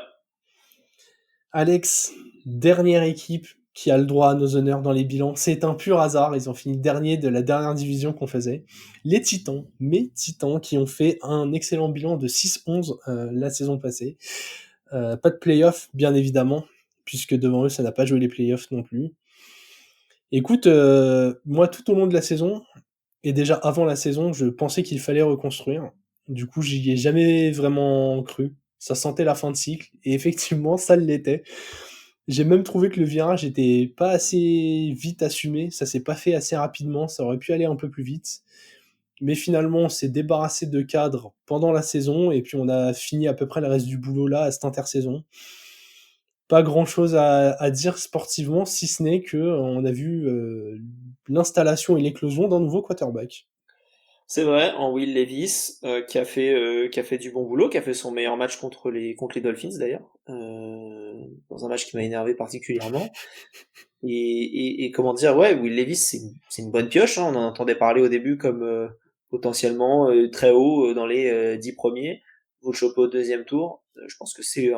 Alex, dernière équipe qui a le droit à nos honneurs dans les bilans. C'est un pur hasard, ils ont fini dernier de la dernière division qu'on faisait. Les Titans, mes Titans, qui ont fait un excellent bilan de 6-11 la saison passée. Pas de playoffs, bien évidemment, puisque devant eux, ça n'a pas joué les playoffs non plus. Écoute, moi, tout au long de la saison, et déjà avant la saison, je pensais qu'il fallait reconstruire. Du coup, j'y ai jamais vraiment cru. Ça sentait la fin de cycle, et effectivement, ça l'était. J'ai même trouvé que le virage était pas assez vite assumé, ça s'est pas fait assez rapidement, ça aurait pu aller un peu plus vite. Mais finalement, on s'est débarrassé de cadres pendant la saison, et puis on a fini à peu près le reste du boulot là, à cette intersaison. Pas grand chose à dire sportivement, si ce n'est que on a vu l'installation et l'éclosion d'un nouveau quarterback. C'est vrai, en Will Levis, qui a fait du bon boulot, qui a fait son meilleur match contre les Dolphins d'ailleurs, dans un match qui m'a énervé particulièrement. Et comment dire, ouais, Will Levis, c'est une bonne pioche, hein. On en entendait parler au début comme potentiellement très haut dans les 10 premiers. Vous le chopez au deuxième tour. Je pense que c'est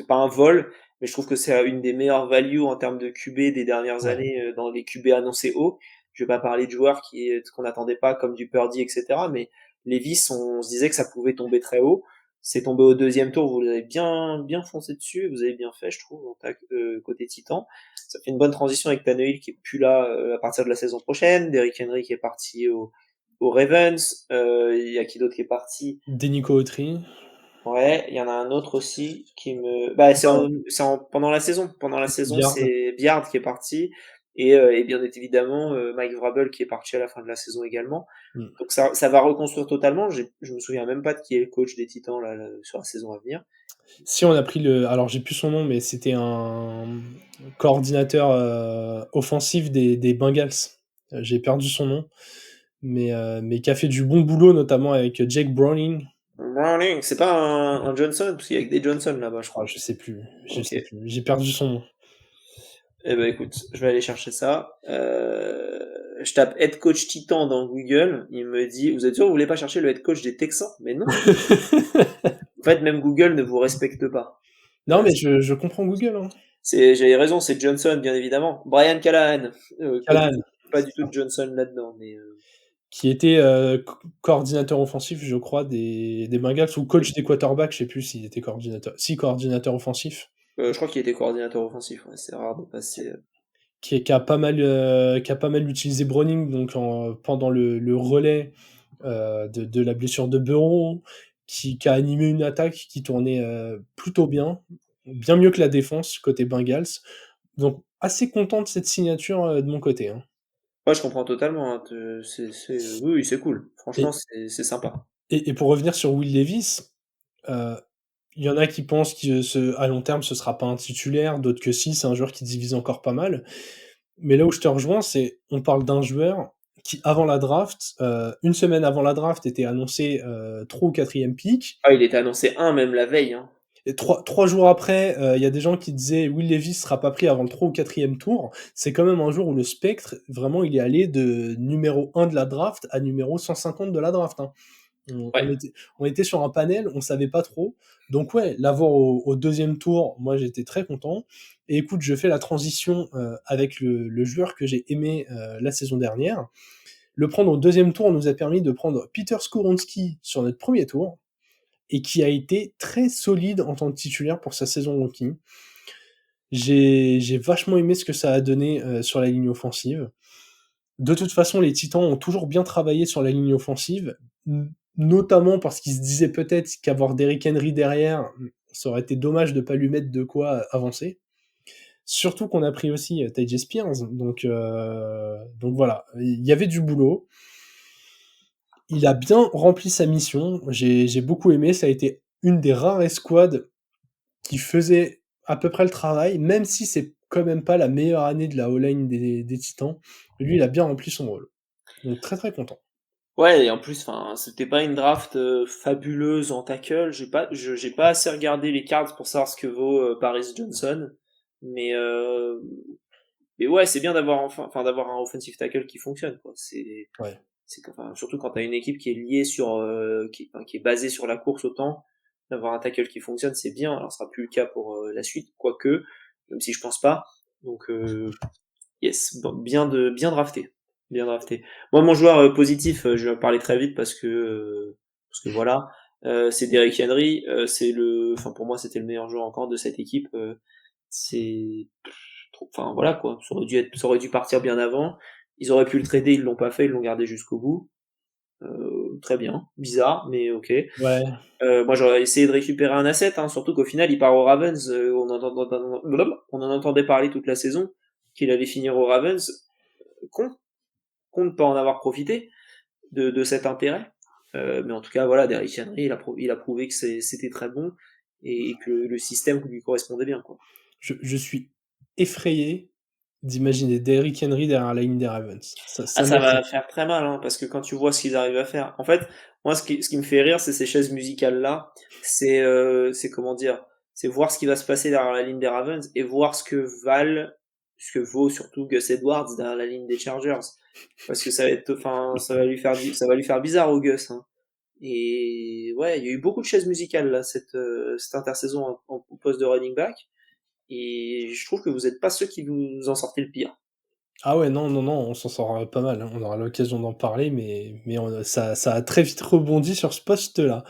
pas un vol, mais je trouve que c'est une des meilleures values en termes de QB des dernières Ouais. années dans les QB annoncés haut. Je vais pas parler de joueurs qu'on n'attendait pas comme du Purdy, etc. Mais Levis, on se disait que ça pouvait tomber très haut. C'est tombé au deuxième tour, vous avez bien foncé dessus, vous avez bien fait, je trouve, côté Titan. Ça fait une bonne transition avec Tannehill qui est plus là à partir de la saison prochaine, Derrick Henry qui est parti au Ravens, il y a qui d'autre qui est parti? Denico Autry. Ouais, il y en a un autre aussi qui me, Non, pendant la saison. Pendant la saison, Biard. c'est Biard qui est parti et bien évidemment Mike Vrabel qui est parti à la fin de la saison également. Hmm. Donc ça va reconstruire totalement. Je me souviens même pas de qui est le coach des Titans là, sur la saison à venir. Si on a pris le, alors j'ai plus son nom, mais c'était un coordinateur offensif des Bengals. J'ai perdu son nom, mais qui a fait du bon boulot, notamment avec Jake Browning. Browning, c'est pas un Johnson parce qu'il y a que des Johnson là-bas, je Oh, crois. je Ok. sais plus, j'ai perdu son nom. Eh ben écoute, je vais aller chercher ça. Je tape head coach Titan dans Google, il me dit, vous êtes sûr que vous voulez pas chercher le head coach des Texans? Mais non. En fait, même Google ne vous respecte pas. Non, mais je comprends Google, hein. J'avais raison, c'est Johnson, bien évidemment. Brian Callahan. Callahan, Pas c'est du tout ça. de Johnson là-dedans, mais Qui était coordinateur offensif, je crois, des Bengals, ou coach des quarterbacks, je sais plus s'il était coordinateur. Si, coordinateur offensif. je crois qu'il était coordinateur offensif. Ouais, c'est rare de passer. Qui a pas mal utilisé Browning donc pendant le relais de la blessure de Burrow, qui a animé une attaque qui tournait plutôt bien mieux que la défense côté Bengals. Donc assez content de cette signature de mon côté, hein. Ouais, je comprends totalement, hein, oui, oui, c'est cool. Franchement, Et, c'est sympa. et pour revenir sur Will Levis, euh, il y en a qui pensent qu'à long terme ce sera pas un titulaire, d'autres que si, c'est un joueur qui divise encore pas mal. Mais là où je te rejoins, c'est on parle d'un joueur qui, avant la draft, une semaine avant la draft, était annoncé 3 ou 4e pick. Ah, il était annoncé un même la veille, hein. Et trois jours après, il y a des gens qui disaient Will Levis sera pas pris avant le 3 ou 4e tour. C'est quand même un jour où le spectre, vraiment, il est allé de numéro 1 de la draft à numéro 150 de la draft, hein. On, Ouais. on était, on était sur un panel, on savait pas trop. Donc ouais, l'avoir au deuxième tour, moi j'étais très content. Et écoute, je fais la transition avec le joueur que j'ai aimé la saison dernière. Le prendre au deuxième tour nous a permis de prendre Peter Skoronski sur notre premier tour, et qui a été très solide en tant que titulaire pour sa saison rookie. J'ai vachement aimé ce que ça a donné sur la ligne offensive. De toute façon, les Titans ont toujours bien travaillé sur la ligne offensive, notamment parce qu'ils se disaient peut-être qu'avoir Derrick Henry derrière, ça aurait été dommage de ne pas lui mettre de quoi avancer. Surtout qu'on a pris aussi Tajay Spears, donc voilà, il y avait du boulot. Il a bien rempli sa mission, j'ai beaucoup aimé, ça a été une des rares escouades qui faisait à peu près le travail, même si c'est quand même pas la meilleure année de la O-line des Titans. Lui, il a bien rempli son rôle. Donc très très content. Ouais, et en plus, enfin, c'était pas une draft fabuleuse en tackle. J'ai pas assez regardé les cards pour savoir ce que vaut Paris Johnson, mais mais ouais, c'est bien d'avoir enfin d'avoir un offensive tackle qui fonctionne, quoi. Ouais. Enfin, surtout quand t'as une équipe qui est liée sur, qui est basée sur la course autant, d'avoir un tackle qui fonctionne, c'est bien. Alors, ce sera plus le cas pour la suite, quoique, même si je pense pas. Donc, yes, bon, bien drafté, bien drafté. Moi, mon joueur positif, je vais en parler très vite parce que voilà, c'est Derrick Henry. Enfin pour moi, c'était le meilleur joueur encore de cette équipe. C'est, enfin voilà quoi, ça aurait dû partir bien avant. Ils auraient pu le trader, ils l'ont pas fait, ils l'ont gardé jusqu'au bout. Très bien, bizarre, mais ok. Ouais. Moi, j'aurais essayé de récupérer un asset, hein, surtout qu'au final, il part aux Ravens. On en entendait parler toute la saison qu'il allait finir aux Ravens. Con, con de pas en avoir profité de cet intérêt. Mais en tout cas, voilà, Derrick Henry, il a prouvé que c'était très bon et que le système lui correspondait bien, quoi. Je suis effrayé d'imaginer Derrick Henry derrière la ligne des Ravens. Ah, Ça ça m'effraie. va faire très mal, hein, parce que quand tu vois ce qu'ils arrivent à faire. En fait, moi, ce qui me fait rire, c'est ces chaises musicales-là. C'est comment dire, c'est voir ce qui va se passer derrière la ligne des Ravens et voir ce que vaut surtout Gus Edwards derrière la ligne des Chargers. Parce que ça va être, enfin, ça va lui faire bizarre au Gus, hein. Et ouais, il y a eu beaucoup de chaises musicales là cette intersaison au poste de running back. Et je trouve que vous n'êtes pas ceux qui vous en sortez le pire. Ah ouais, non, non, non, on s'en sort pas mal, hein. On aura l'occasion d'en parler, mais ça a très vite rebondi sur ce poste-là.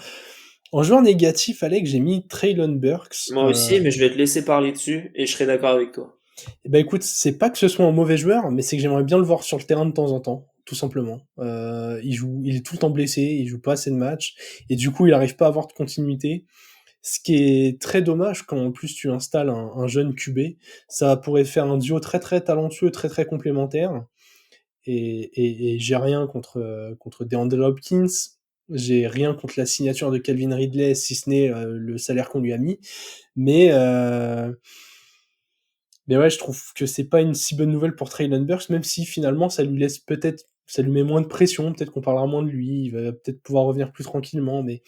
En joueur négatif, Alex, j'ai mis Traylon Burks. Moi aussi, mais je vais te laisser parler dessus et je serai d'accord avec toi. Et bah écoute, c'est pas que ce soit un mauvais joueur, mais c'est que j'aimerais bien le voir sur le terrain de temps en temps, tout simplement. Il est tout le temps blessé, il joue pas assez de matchs, et du coup, il arrive pas à avoir de continuité. Ce qui est très dommage quand en plus tu installes un jeune QB, ça pourrait faire un duo très très talentueux, très très complémentaire. Et j'ai rien contre DeAndre Hopkins, j'ai rien contre la signature de Calvin Ridley, si ce n'est le salaire qu'on lui a mis. Mais, euh, mais ouais, je trouve que c'est pas une si bonne nouvelle pour Traylon Burks, même si finalement ça lui laisse peut-être, ça lui met moins de pression, peut-être qu'on parlera moins de lui, il va peut-être pouvoir revenir plus tranquillement, mais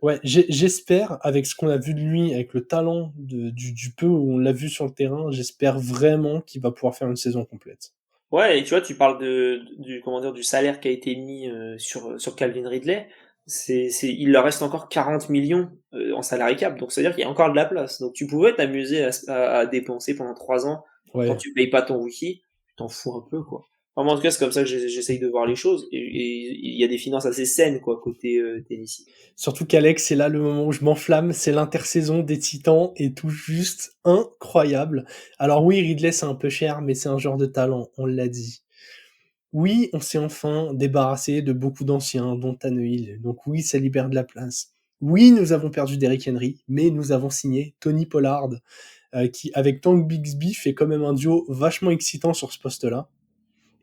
ouais, j'espère, avec ce qu'on a vu de lui, avec le talent du peu où on l'a vu sur le terrain, j'espère vraiment qu'il va pouvoir faire une saison complète. Ouais, et tu vois, tu parles du salaire qui a été mis sur Calvin Ridley. Il leur reste encore 40 millions en salary cap, donc c'est-à-dire qu'il y a encore de la place. Donc tu pouvais t'amuser à dépenser pendant 3 ans. Tant que Ouais. tu payes pas ton rookie, tu t'en fous un peu, quoi. Enfin, moi, en tout cas, c'est comme ça que j'essaye de voir les choses. Et il y a des finances assez saines, quoi, côté Tennessee. Surtout qu'Alex, c'est là le moment où je m'enflamme, c'est l'intersaison des Titans et tout juste incroyable. Alors oui, Ridley c'est un peu cher, mais c'est un joueur de talent, on l'a dit. Oui, on s'est enfin débarrassé de beaucoup d'anciens, dont Tannehill, donc oui, ça libère de la place. Oui, nous avons perdu Derrick Henry, mais nous avons signé Tony Pollard, qui, avec Tank Bigsby, fait quand même un duo vachement excitant sur ce poste-là.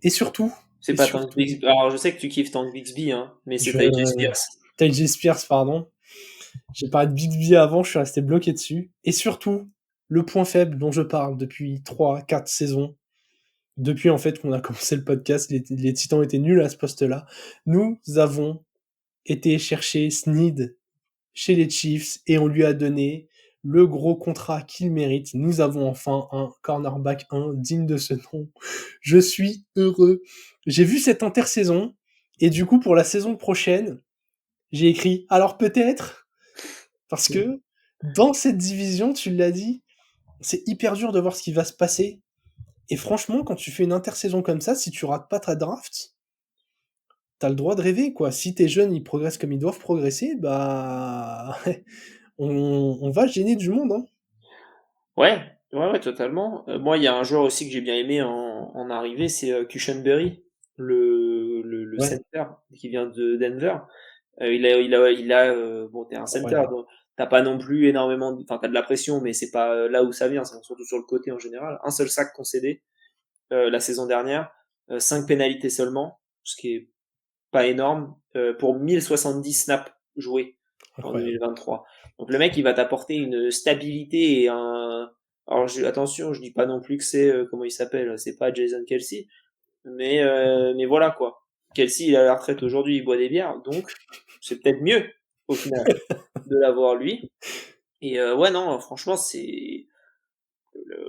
Et surtout, C'est et pas Tank surtout, Bixby. Alors, je sais que tu kiffes Tank Bixby, hein, mais c'est je... Ty Spears. Tajay Spears, pardon. J'ai parlé de Bigsby avant, je suis resté bloqué dessus. Et surtout, le point faible dont je parle depuis 3, 4 saisons, depuis en fait qu'on a commencé le podcast, les Titans étaient nuls à ce poste-là. Nous avons été chercher Snead chez les Chiefs et on lui a donné le gros contrat qu'il mérite. Nous avons enfin un cornerback 1 digne de ce nom. Je suis heureux. J'ai vu cette intersaison et du coup pour la saison prochaine, j'ai écrit alors peut-être parce que dans cette division, tu l'as dit, c'est hyper dur de voir ce qui va se passer. Et franchement, quand tu fais une intersaison comme ça, si tu rates pas ta draft, t'as le droit de rêver, quoi. Si tes jeunes, ils progressent comme ils doivent progresser, bah, on va gêner du monde, hein. Ouais, ouais, totalement. Moi, il y a un joueur aussi que j'ai bien aimé en arrivée, c'est Cushenberry, le Ouais, center qui vient de Denver. Bon, t'es un center, incroyable. donc t'as pas non plus énormément, enfin, t'as de la pression, mais c'est pas là où ça vient, c'est surtout sur le côté en général. Un seul sac concédé la saison dernière, 5 pénalités seulement, ce qui est pas énorme, pour 1070 snaps joués en Incroyable. 2023. Donc le mec, il va t'apporter une stabilité et un... Alors attention, je dis pas non plus que c'est, comment il s'appelle, c'est pas Jason Kelsey, mais voilà quoi. Kelsey, il est à la retraite aujourd'hui, il boit des bières, donc c'est peut-être mieux au final de l'avoir lui. Et ouais, non, franchement,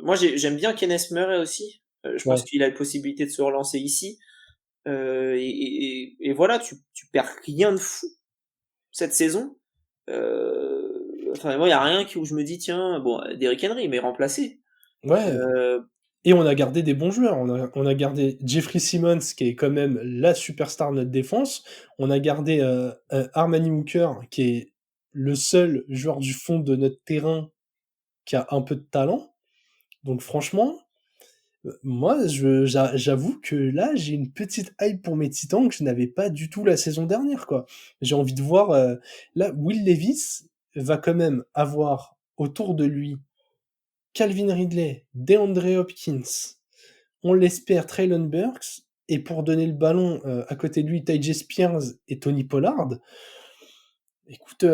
moi j'aime bien Kenneth Murray aussi. Je pense Ouais. qu'il a la possibilité de se relancer ici. Et voilà, tu perds rien de fou cette saison. Enfin, moi, il n'y a rien où je me dis, tiens, bon, Derrick Henry, mais remplacé. Ouais. Euh, Et on a gardé des bons joueurs. On a gardé Jeffrey Simmons, qui est quand même la superstar de notre défense. On a gardé Armani Hooker, qui est le seul joueur du fond de notre terrain qui a un peu de talent. Donc franchement, moi, j'avoue que là, j'ai une petite hype pour mes Titans que je n'avais pas du tout la saison dernière, quoi. J'ai envie de voir. Là, Will Levis va quand même avoir autour de lui Calvin Ridley, DeAndre Hopkins, on l'espère Traylon Burks, et pour donner le ballon à côté de lui, Tajay Spears et Tony Pollard. Écoute,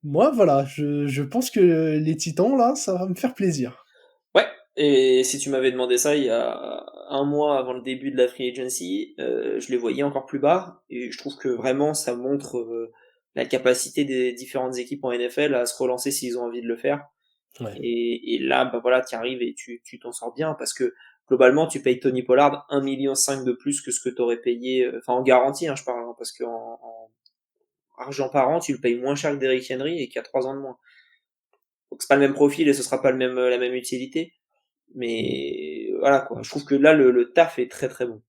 moi, voilà, je pense que les Titans, là, ça va me faire plaisir. ouais, et si tu m'avais demandé ça il y a un mois avant le début de la free agency, je les voyais encore plus bas, et je trouve que vraiment ça montre la capacité des différentes équipes en NFL à se relancer s'ils ont envie de le faire. Ouais. Et là, bah voilà, tu arrives et tu t'en sors bien parce que globalement, tu payes Tony Pollard 1,5 million de plus que ce que tu aurais payé, enfin en garantie, hein, je parle, hein, parce qu'en argent par an, tu le payes moins cher que Derrick Henry et qu'il y a 3 ans de moins. Donc c'est pas le même profil et ce sera pas la même utilité. Mais voilà quoi, je trouve que là, le taf est très très bon.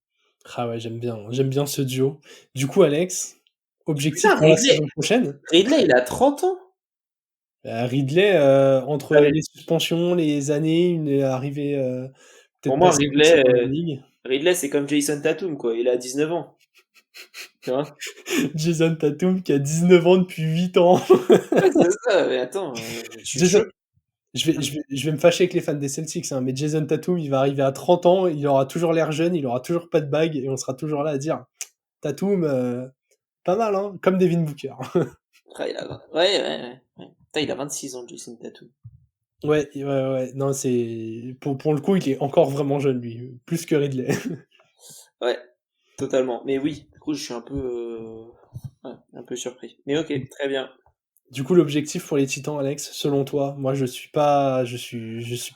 Ah ouais, j'aime bien ce duo. Du coup, Alex, objectif Putain, pour la saison prochaine? Ridley, il a 30 ans. Ridley, entre Allez, les suspensions, les années, il est arrivé pour peut-être pas moi, si vite dans la ligue. Ridley, c'est comme Jason Tatum, quoi. Il a 19 ans. Tu vois? Jason Tatum qui a 19 ans depuis 8 ans. Ouais, c'est ça, mais attends, je suis Jason, choqué. je vais me fâcher avec les fans des Celtics, hein, mais Jason Tatum, il va arriver à 30 ans, il aura toujours l'air jeune, il aura toujours pas de bague, et on sera toujours là à dire Tatum, pas mal, hein, comme Devin Booker. Ah, il a 20 ouais, ouais, ouais, ouais. Putain, il a 26 ans, Jason Tatum. Ouais, ouais, ouais, non, c'est. Pour le coup, il est encore vraiment jeune, lui, plus que Ridley. Ouais, totalement. Mais oui, du coup, je suis ouais, un peu surpris. Mais ok, très bien. Du coup, l'objectif pour les Titans, Alex, selon toi, moi, je suis pas lucide, je suis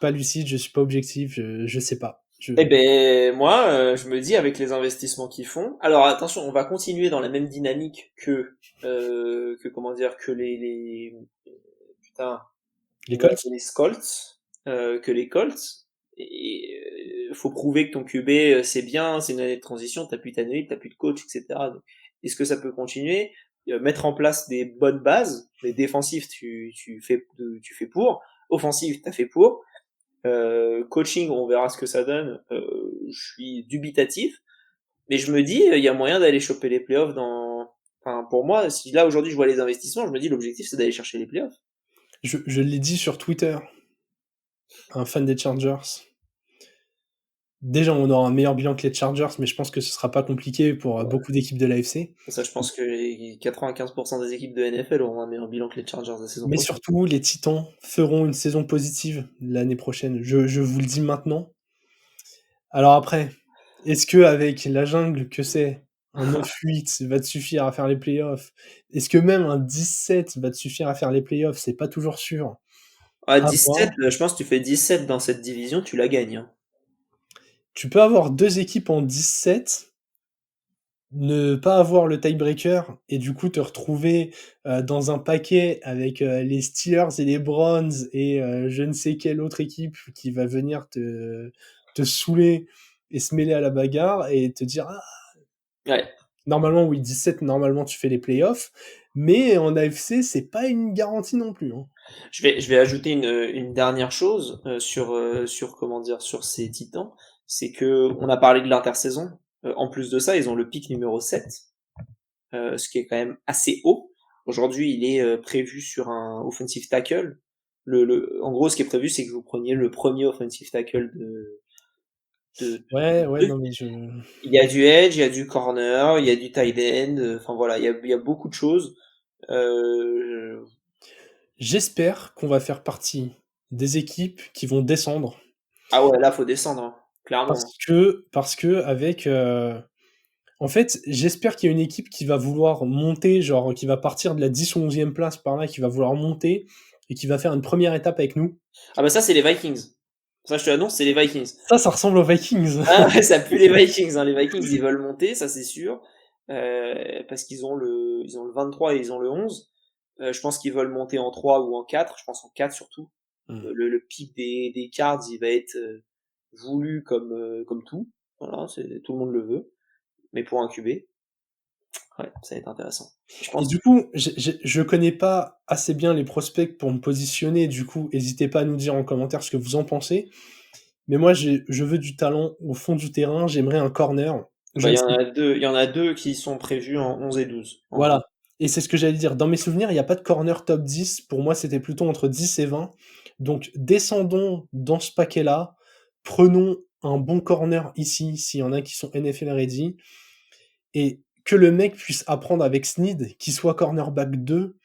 pas objectif, je sais pas. Eh ben moi, je me dis avec les investissements qu'ils font. Alors attention, on va continuer dans la même dynamique que comment dire que putain Les Colts? les Colts que les Colts. Et faut prouver que ton QB c'est bien, c'est une année de transition, t'as plus ta t'as plus de coach, etc. Donc, est-ce que ça peut continuer? Mettre en place des bonnes bases, les défensifs tu fais pour, offensif t'as fait pour. Coaching, on verra ce que ça donne. Je suis dubitatif, mais je me dis, il y a moyen d'aller choper les playoffs dans. Enfin, pour moi, si là aujourd'hui je vois les investissements, je me dis l'objectif c'est d'aller chercher les playoffs. Je l'ai dit sur Twitter, un fan des Chargers. Déjà, on aura un meilleur bilan que les Chargers, mais je pense que ce sera pas compliqué pour Ouais. beaucoup d'équipes de l'AFC. Ça, je pense que les 95% des équipes de NFL auront un meilleur bilan que les Chargers la saison Mais prochaine. surtout, les Titans feront une saison positive l'année prochaine. Je vous le dis maintenant. Alors après, est-ce que avec la jungle que c'est, un 9-8 va te suffire à faire les playoffs? Est-ce que même un 17 va te suffire à faire les playoffs? C'est pas toujours sûr. Ah, À 17, voir. je pense que tu fais 17 dans cette division, tu la gagnes, hein. Tu peux avoir 2 équipes en 17, ne pas avoir le tiebreaker et du coup te retrouver, dans un paquet avec, les Steelers et les Browns et je ne sais quelle autre équipe qui va venir te saouler et se mêler à la bagarre et te dire: «Ah, Ouais. normalement oui 17, normalement tu fais les playoffs», mais en AFC c'est pas une garantie non plus, hein. Je vais ajouter une dernière chose sur comment dire sur ces Titans, c'est que on a parlé de l'intersaison. En plus de ça, ils ont le pick numéro 7, ce qui est quand même assez haut. Aujourd'hui, il est prévu sur un offensive tackle. En gros, ce qui est prévu, c'est que vous preniez le premier offensive tackle Ouais, ouais, de- non mais Il y a du edge, il y a du corner, il y a du tight end. Enfin voilà, il y a beaucoup de choses. Euh, j'espère qu'on va faire partie des équipes qui vont descendre Ah ouais, là, faut descendre, hein, clairement. parce que avec, en fait, j'espère qu'il y a une équipe qui va vouloir monter, genre qui va partir de la 10 ou 11e place par là, qui va vouloir monter et qui va faire une première étape avec nous. Ah bah ça, c'est les Vikings. Ça, je te l'annonce, c'est les Vikings. Ça ressemble aux Vikings. Ah ouais, ça pue les Vikings, hein. Les Vikings, ils veulent monter, ça c'est sûr. Parce ils ont le 23 et ils ont le 11. Je pense qu'ils veulent monter en 3 ou en 4. Je pense en 4 surtout. Mmh. Le pic des Cards, il va être voulu comme tout. Voilà, tout le monde le veut. Mais pour un QB, ouais, ça va être intéressant. Je Et pense. du coup, je connais pas assez bien les prospects pour me positionner, du coup, hésitez pas à nous dire en commentaire ce que vous en pensez. Mais moi, je veux du talent au fond du terrain, j'aimerais un corner. Je Bah, ne sais il y en a deux qui sont prévus en 11 et 12, en gros. Voilà. Et c'est ce que j'allais dire. Dans mes souvenirs, il y a pas de corner top 10. Pour moi, c'était plutôt entre 10 et 20. Donc descendons dans ce paquet-là, prenons un bon corner ici, s'il y en a qui sont NFL ready, et que le mec puisse apprendre avec Snead, qu'il soit cornerback 2,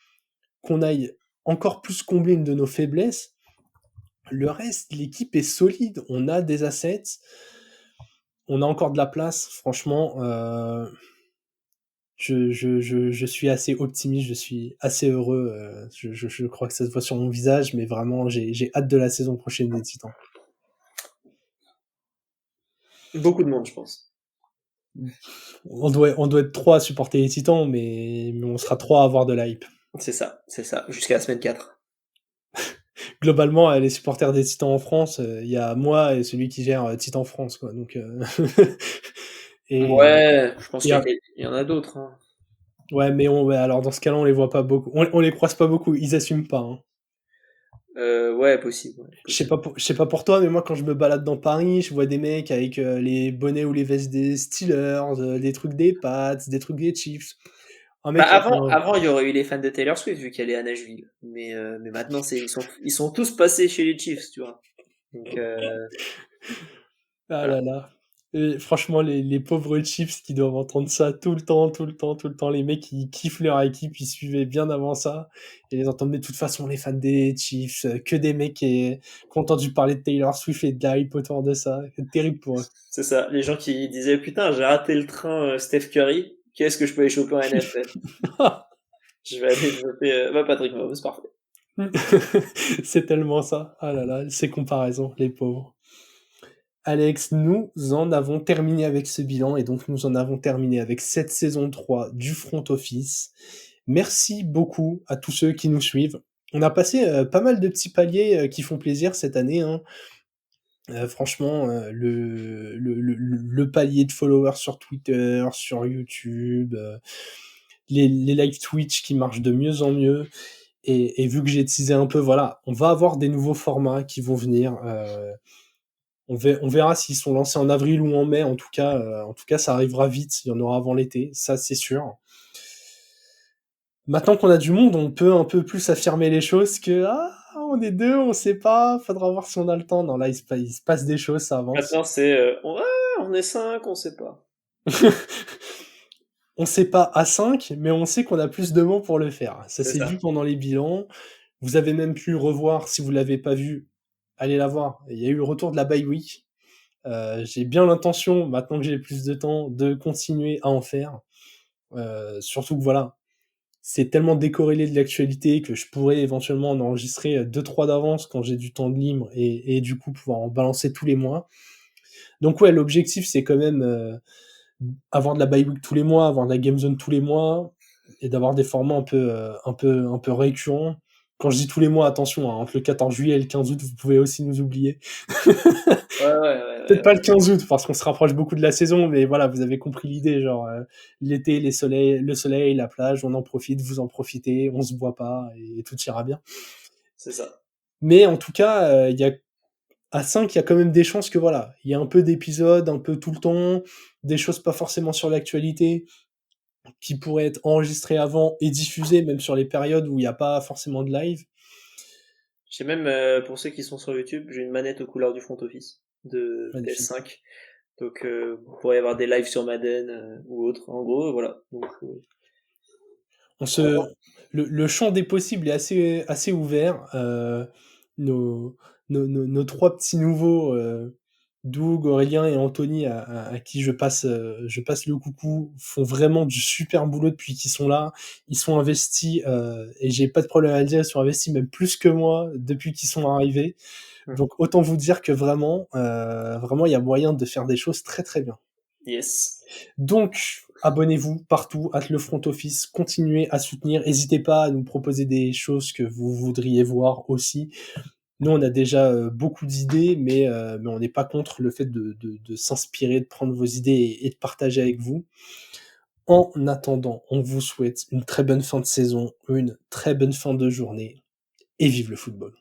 qu'on aille encore plus combler une de nos faiblesses. Le reste, l'équipe est solide, on a des assets, on a encore de la place. Franchement, je suis assez optimiste, je suis assez heureux. Je crois que ça se voit sur mon visage, mais vraiment, j'ai hâte de la saison prochaine des Titans. Beaucoup de monde, je pense. On doit être trois à supporter les Titans, mais on sera trois à avoir de l'hype. C'est ça, jusqu'à la semaine 4. Globalement, les supporters des Titans en France, il y a moi et celui qui gère Titan France, quoi. Donc, et, Ouais, je pense et, il y en a d'autres, hein. ouais, mais ouais, alors dans ce cas-là, on les voit pas beaucoup, on les croise pas beaucoup, ils assument pas, hein. Ouais, possible, ouais, possible. Je sais pas pour toi, mais moi, quand je me balade dans Paris, je vois des mecs avec les bonnets ou les vestes des Steelers, des trucs des Pats, des trucs des Chiefs. Un Bah mec qui a fait un... avant, il y aurait eu les fans de Taylor Swift vu qu'elle est à Nashville. Mais maintenant, ils sont tous passés chez les Chiefs, tu vois. Donc, Ah voilà. là là. Et franchement, les pauvres Chiefs qui doivent entendre ça tout le temps, tout le temps, tout le temps. Les mecs, ils kiffent leur équipe, ils suivaient bien avant ça. Et les entendre, mais de toute façon, les fans des Chiefs, que des mecs qui ont entendu parler de Taylor Swift et de la hype autour de ça. C'est terrible pour eux. C'est ça. Les gens qui disaient, putain, j'ai raté le train Steph Curry. Qu'est-ce que je peux aller choper en NFL? Je vais aller choper, bah, Patrick Mahomes, parfait. C'est tellement ça. Ah là là, ces comparaisons, les pauvres. Alex, nous en avons terminé avec ce bilan et donc nous en avons terminé avec cette saison 3 du Front Office. Merci beaucoup à tous ceux qui nous suivent. On a passé, pas mal de petits paliers, qui font plaisir cette année, hein. Franchement, le palier de followers sur Twitter, sur YouTube, les live Twitch qui marchent de mieux en mieux et vu que j'ai teasé un peu, voilà, on va avoir des nouveaux formats qui vont venir, on verra s'ils sont lancés en avril ou en mai. En tout cas, ça arrivera vite. Il y en aura avant l'été, ça c'est sûr. Maintenant qu'on a du monde, on peut un peu plus affirmer les choses que on est deux, on sait pas, faudra voir si on a le temps. Non, là, il se passe des choses, ça avance. Maintenant, c'est on est 5, on sait pas. On sait pas à 5, mais on sait qu'on a plus de mots pour le faire. Ça C'est s'est vu ça. pendant les bilans. Vous avez même pu revoir, si vous l'avez pas vu, allez la voir. Il y a eu le retour de la bye week. J'ai bien l'intention, maintenant que j'ai plus de temps, de continuer à en faire. Surtout que voilà, c'est tellement décorrélé de l'actualité que je pourrais éventuellement en enregistrer 2-3 d'avance quand j'ai du temps de libre et du coup pouvoir en balancer tous les mois. Donc ouais, l'objectif c'est quand même avoir de la bye week tous les mois, avoir de la game zone tous les mois et d'avoir des formats un peu récurrents. Quand je dis tous les mois, attention, hein, entre le 14 juillet et le 15 août, vous pouvez aussi nous oublier. Ouais, ouais, ouais, Peut-être ouais. pas le 15 août parce qu'on se rapproche beaucoup de la saison, mais voilà, vous avez compris l'idée, genre l'été, le soleil, la plage, on en profite, vous en profitez, on se voit pas et tout ira bien. C'est ça. Mais en tout cas, il y a à 5, il y a quand même des chances que voilà, il y a un peu d'épisodes, un peu tout le temps, des choses pas forcément sur l'actualité qui pourraient être enregistrées avant et diffusées même sur les périodes où il n'y a pas forcément de live. J'ai même, pour ceux qui sont sur YouTube, j'ai une manette aux couleurs du front office de Magnifique. PS5. Donc, vous pourrez y avoir des lives sur Madden ou autre. En gros, voilà. Donc, On on se, le champ des possibles est assez ouvert. Nos, nos trois petits nouveaux, Doug, Aurélien et Anthony, à qui je passe le coucou, font vraiment du super boulot depuis qu'ils sont là. Ils sont investis, et j'ai pas de problème à le dire, ils sont investis même plus que moi depuis qu'ils sont arrivés. va. Donc autant vous dire que vraiment, vraiment, il y a moyen de faire des choses très très bien. Yes. Donc, abonnez-vous partout, le front office, continuez à soutenir, n'hésitez pas à nous proposer des choses que vous voudriez voir aussi. Nous, on a déjà beaucoup d'idées, mais on n'est pas contre le fait de s'inspirer, de prendre vos idées et de partager avec vous. En attendant, on vous souhaite une très bonne fin de saison, une très bonne fin de journée, et vive le football.